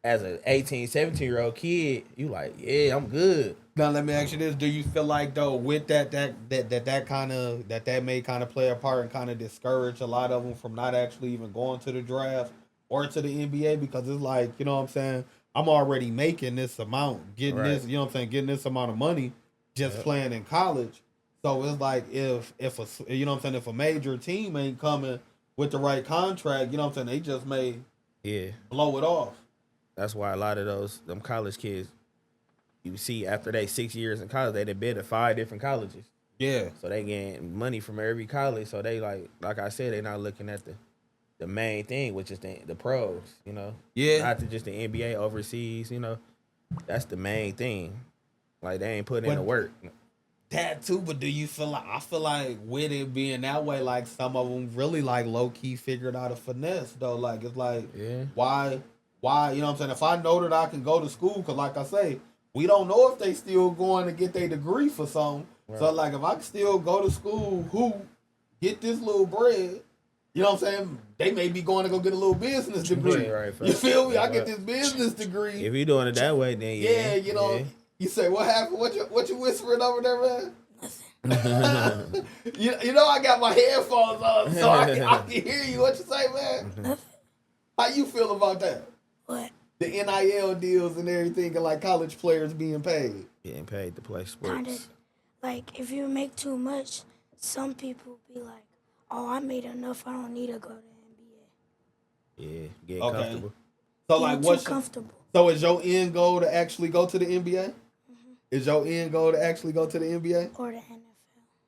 As an 18, 17-year-old kid, you like, yeah, I'm good. Now let me ask you this: do you feel like though with that may kind of play a part and kind of discourage a lot of them from not actually even going to the draft or to the NBA, because it's like, you know what I'm saying, I'm already making this amount, getting this, you know what I'm saying, getting this amount of money just playing in college. So it's like if a, you know what I'm saying, if a major team ain't coming with the right contract, you know what I'm saying, they just may blow it off. That's why a lot of them college kids, you see after they 6 years in college, they done been to 5 different colleges. Yeah. So they getting money from every college. So they like I said, they not looking at the main thing, which is the pros, you know. Yeah. Not just the NBA overseas, you know. That's the main thing. Like, they ain't putting in the work. That too, but do you feel like, I feel like with it being that way, like some of them really like low key figured out a finesse though. Like, it's like, why, you know what I'm saying? If I know that I can go to school, because like I say, we don't know if they still going to get their degree for something. Right. So like, if I can still go to school, get this little bread, you know what I'm saying? They may be going to go get a little business degree. Yeah, right, you feel me? I get this business degree. If you're doing it that way, then you know. Yeah. You say, what happened? What you whispering over there, man? Nothing. you know I got my headphones on, so I can hear you. What you say, man? Nothing. How you feel about that? What? The NIL deals and everything, and like college players being paid. Getting paid to play sports. Kinda, like, if you make too much, some people be like, oh, I made enough, I don't need to go to the NBA. Yeah, get comfortable. So like, what's comfortable? So is your end goal to actually go to the NBA? Is your end goal to actually go to the NBA or the NFL?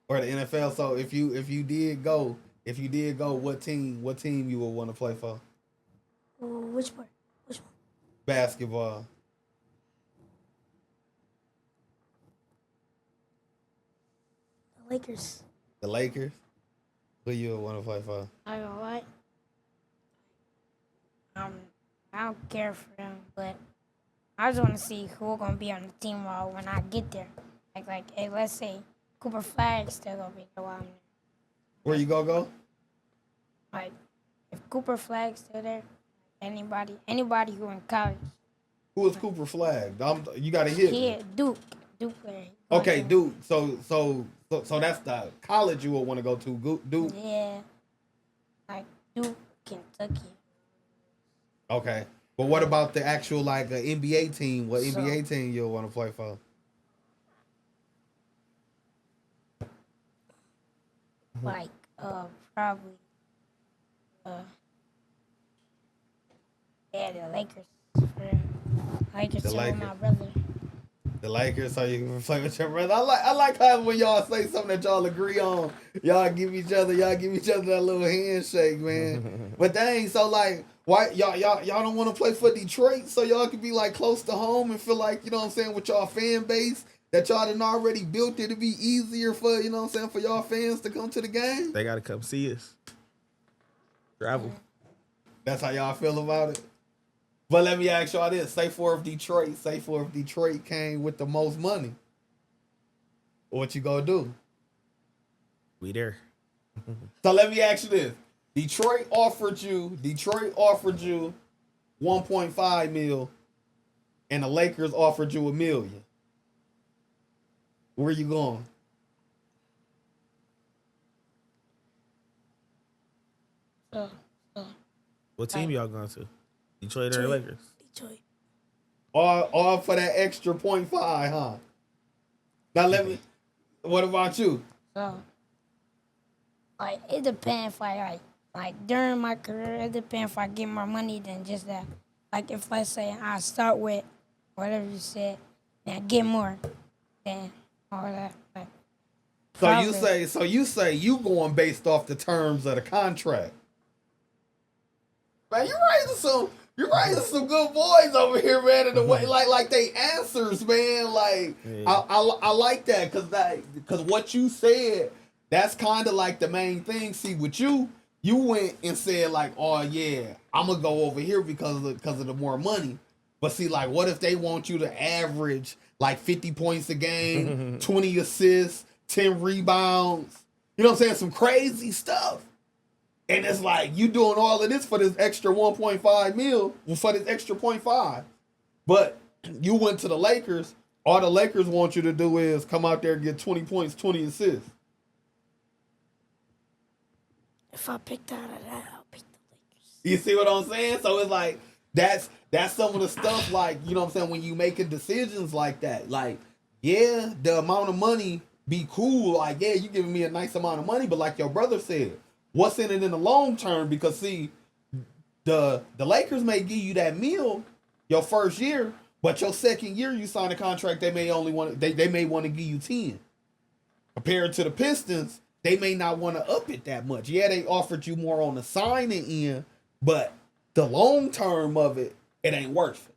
Or the NFL. So if you did go, what team you would want to play for? Which part? Which one? Basketball. The Lakers. The Lakers. Who you would want to play for? I don't know what. I don't care for them, but I just want to see who's gonna be on the team when I get there. Like, hey, let's say Cooper Flag's still gonna be there while I'm there. Where you gonna go? Like, if Cooper Flag's still there, anybody who in college. Who is Cooper Flag? You got to hit. Yeah, Duke player. Okay, Duke. So that's the college you would want to go to, Duke. Yeah, like Duke, Kentucky. Okay. But what about the actual like NBA team? What NBA team you'll want to play for? Like probably the Lakers. Lakers the Lakers. My brother. The Lakers, so you can play with your brother. I like how when y'all say something that y'all agree on, y'all give each other that little handshake, man. But dang, so like, why y'all don't want to play for Detroit so y'all can be like close to home and feel like, you know what I'm saying, with y'all fan base that y'all done already built it to be easier for, you know what I'm saying, for y'all fans to come to the game? They gotta come see us. Travel. That's how y'all feel about it? But let me ask y'all this. Say for if Detroit came with the most money, what you gonna do? We there. So let me ask you this: Detroit offered you 1.5 mil, and the Lakers offered you $1 million. Where you going? What team y'all going to? Detroit or Lakers? Detroit. All for that extra 0.5, huh? Now let me. What about you? So, like, it depends if I like during my career. It depends if I get more money than just that. Like, if I say I start with whatever you said, and I get more, then all that. Like, So you say you going based off the terms of the contract. Man, you raising some good boys over here, man. In the way, like they answers, man. Like I like that because what you said, that's kind of like the main thing. See, with you went and said like, oh yeah, I'm gonna go over here because of the more money. But see, like, what if they want you to average like 50 points a game, 20 assists, 10 rebounds? You know what I'm saying? Some crazy stuff. And it's like, you doing all of this for this extra 1.5 mil, for this extra 0.5. But you went to the Lakers. All the Lakers want you to do is come out there and get 20 points, 20 assists. If I picked out of that, I'll pick the Lakers. You see what I'm saying? So it's like, that's some of the stuff, like, you know what I'm saying, when you making decisions like that. Like, yeah, the amount of money be cool. Like, yeah, you giving me a nice amount of money, but like your brother said, what's in it in the long term? Because see, the Lakers may give you that meal your first year, but your second year you sign a contract, they may want to give you 10. Compared to the Pistons, they may not want to up it that much. Yeah, they offered you more on the signing end, but the long term of it, it ain't worth it.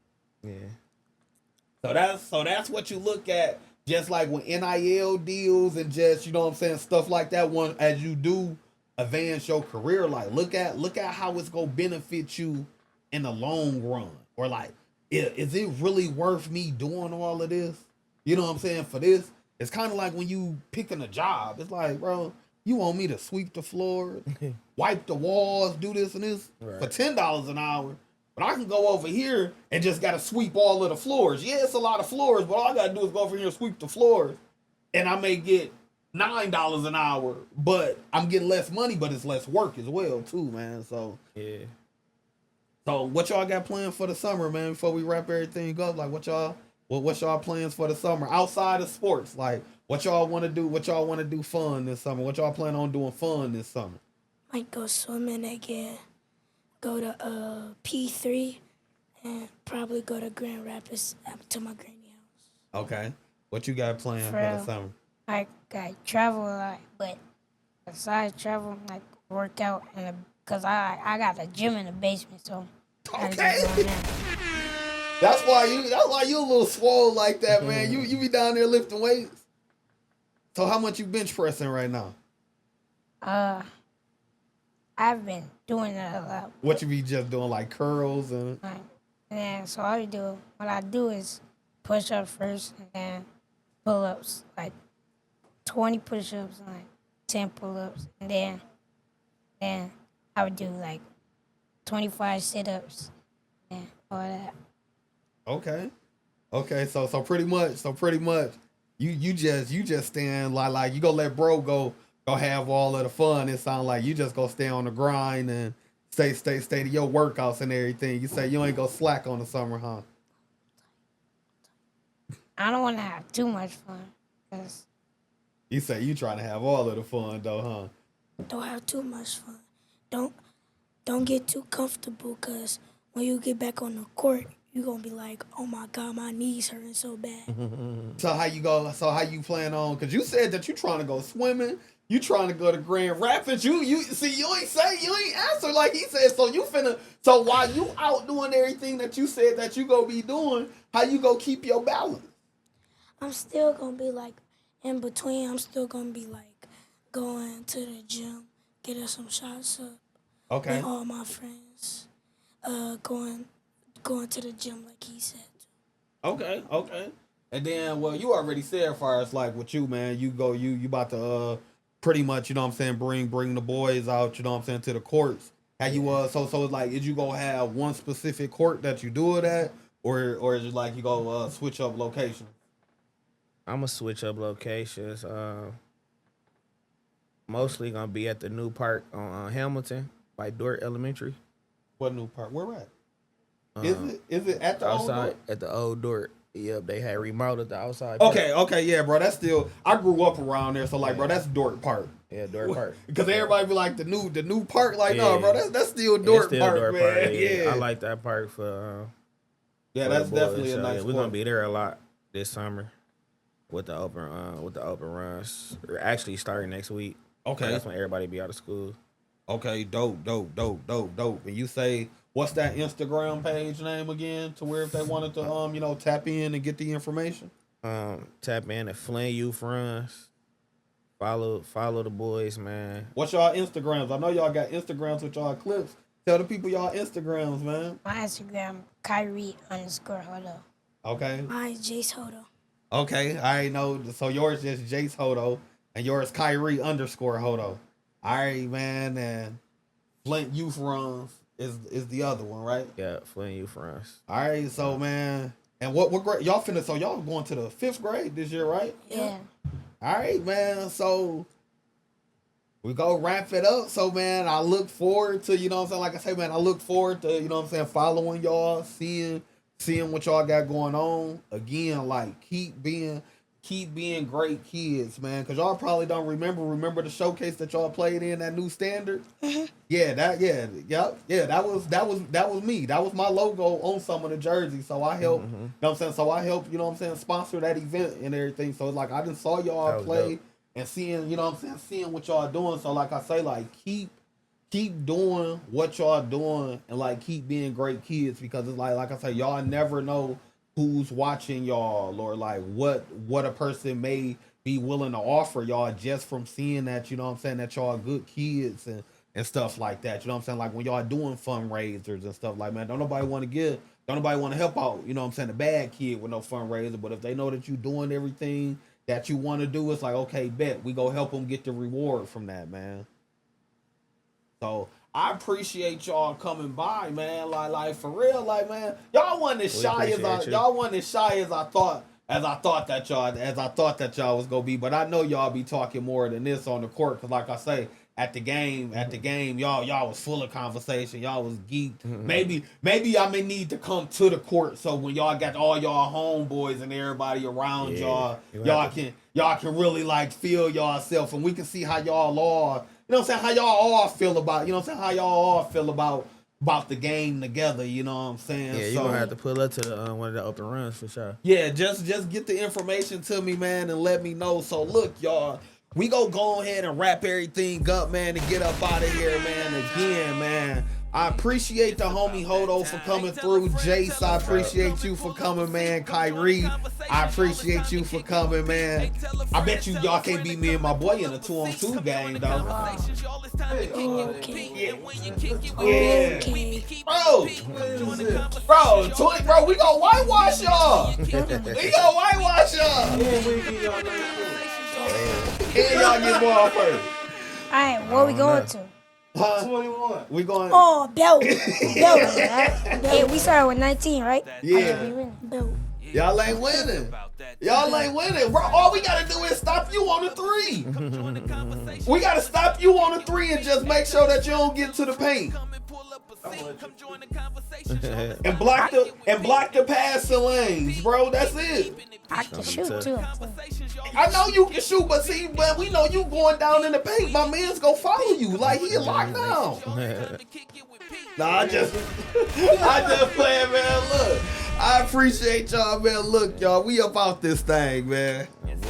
Yeah. So that's what you look at, just like with NIL deals and just, you know what I'm saying, stuff like that. One, as you do advance your career, like look at how it's gonna benefit you in the long run, or like, is it really worth me doing all of this? You know what I'm saying? For this, it's kind of like when you picking a job. It's like, bro, you want me to sweep the floor, wipe the walls, do this and this for $10 an hour, but I can go over here and just gotta sweep all of the floors. Yeah, it's a lot of floors, but all I gotta do is go over here and sweep the floors, and I may get $9 an hour, but I'm getting less money, but it's less work as well too, man. So yeah. So what y'all got planned for the summer, man? Before we wrap everything up, like what's y'all plans for the summer outside of sports? Like what y'all want to do? What y'all want to do fun this summer? What y'all plan on doing fun this summer? Might go swimming again. Go to P3 and probably go to Grand Rapids to my granny house. Okay. What you got planned for the summer? I travel a lot, but besides travel, like work out, because I got a gym in the basement, so. Okay. That's why you a little swole like that, man. You be down there lifting weights. So how much you bench pressing right now? I've been doing that a lot. What you be just doing, like curls and? Yeah, so what I do is push up first and then pull ups, like 20 push-ups and like 10 pull-ups, and then I would do like 25 sit-ups and all that. Okay. So pretty much, you just stand like you gonna let bro go have all of the fun. It sound like you just gonna stay on the grind and stay to your workouts and everything. You say you ain't gonna slack on the summer, huh? I don't want to have too much fun, cause. You say you trying to have all of the fun though, huh? Don't have too much fun. Don't get too comfortable, cause when you get back on the court, you're gonna be like, oh my God, my knees hurting so bad. So how you plan on, cause you said that you trying to go swimming, you trying to go to Grand Rapids, you ain't answer like he said, so while you out doing everything that you said that you gonna be doing, how you gonna keep your balance? I'm still gonna be like, in between, I'm still gonna be like going to the gym, getting some shots up. Okay. With all my friends, going to the gym like he said. Okay. And then, well, you already said as far as like with you, man, you about to pretty much, you know what I'm saying, bring the boys out, you know what I'm saying, to the courts. How you so it's like, is you gonna have one specific court that you do it at, or is it like you go switch up locations? I'm gonna switch up locations. Mostly gonna be at the new park on Hamilton by Dort Elementary. What new park? Where at? Is it at the outside old Dort? at the old Dort? Yep, they had remodeled the outside. Okay, yeah, bro. That's still. I grew up around there, so like, bro, that's Dort Park. Yeah, Dort Park. Because everybody be like the new park. Like, no, bro, that's still Dort Park, man. Yeah, I like that park for. Yeah, that's definitely a nice. We're gonna be there a lot this summer with the open runs. We're actually starting next week. Okay, that's when everybody be out of school. Okay, dope. And you say, what's that Instagram page name again? To where if they wanted to tap in and get the information. Tap in at Flynn Youth Runs. Follow the boys, man. What's y'all Instagrams? I know y'all got Instagrams with y'all clips. Tell the people y'all Instagrams, man. My Instagram, Kyrie_Hodo. Okay. Mine's Jace Hodo. Okay, I know. So yours is Jace Hodo, and yours Kyrie_Hodo. All right, man. And Flint Youth Runs is the other one, right? Yeah, Flint Youth Runs. All right, so man, and what grade y'all finna? So y'all going to the 5th grade this year, right? Yeah. All right, man. So we go wrap it up. So man, I look forward to, you know what I'm saying? Like I say, man, I look forward to, you know what I'm saying, following y'all, seeing what y'all got going on. Again, like keep being great kids, man. Cause y'all probably don't remember the showcase that y'all played in, that new standard. Mm-hmm. Yeah, that was me. That was my logo on some of the jerseys. So I helped, you know what I'm saying? So I helped, you know what I'm saying, sponsor that event and everything. So it's like I just saw y'all play dope. And seeing, you know what I'm saying, seeing what y'all doing. So like I say, like keep doing what y'all doing and like keep being great kids, because it's like I say, y'all never know who's watching y'all, or like what a person may be willing to offer y'all just from seeing that, you know what I'm saying, that y'all good kids and stuff like that. You know what I'm saying? Like when y'all doing fundraisers and stuff, like, man, don't nobody want to help out, you know what I'm saying, a bad kid with no fundraiser. But if they know that you doing everything that you want to do, it's like, okay, bet we go help them get the reward from that, man. So I appreciate y'all coming by, man. Like for real, like, man, y'all wasn't as shy as I thought that y'all was gonna be. But I know y'all be talking more than this on the court, cause like I say, at the game, y'all was full of conversation. Y'all was geeked. Maybe I may need to come to the court, so when y'all got all y'all homeboys and everybody around y'all can really like feel y'allself, and we can see how y'all are. You know what I'm saying? How y'all all feel about, you know what I'm saying? How y'all all feel about the game together, you know what I'm saying? Yeah, you're going to have to pull up to the, one of the open runs for sure. Yeah, just get the information to me, man, and let me know. So, look, y'all, we go ahead and wrap everything up, man, and get up out of here, man. Again, man, I appreciate the homie Hodo for coming through. Jace, I appreciate you for coming, man. Kyrie, I appreciate you for coming, man. I bet y'all can't beat me and my boy in a 2-on-2 game, though. Okay. Bro, we gonna whitewash y'all. And y'all get ball first. Alright, where we going to? 21. We going. Oh, Bout. Hey, we started with 19, right? Yeah. Bout. Y'all ain't winning. Bro, all we gotta do is stop you on the 3. We gotta stop you on the 3 and just make sure that you don't get to the paint. and block the passing lanes, bro. That's it. I can shoot too. I know you can shoot, but see, man, we know you going down in the paint. My man's gonna follow you like he locked down. Nah, I just playing, man. Look, I appreciate y'all, man. Look, y'all, we up out this thing, man. Appreciate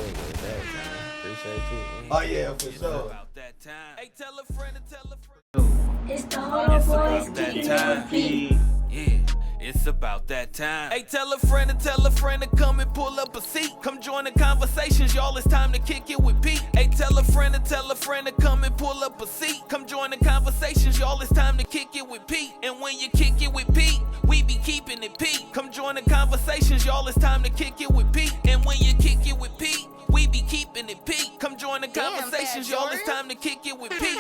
you. Oh yeah, for sure. It's the Hodo Boyz kicking it with Pete. Yeah. It's about that time. Hey, tell a friend to come and pull up a seat. Come join the conversations, y'all. It's time to kick it with Pete. Hey, tell a friend to come and pull up a seat. Come join the conversations, y'all. It's time to kick it with Pete. And when you kick it with Pete, we be keeping it Pete. Come join the conversations, y'all. It's time to kick it with Pete. And when you kick it with Pete, We be keeping it peak. Come join the conversations, y'all. It's time to kick it with Pete.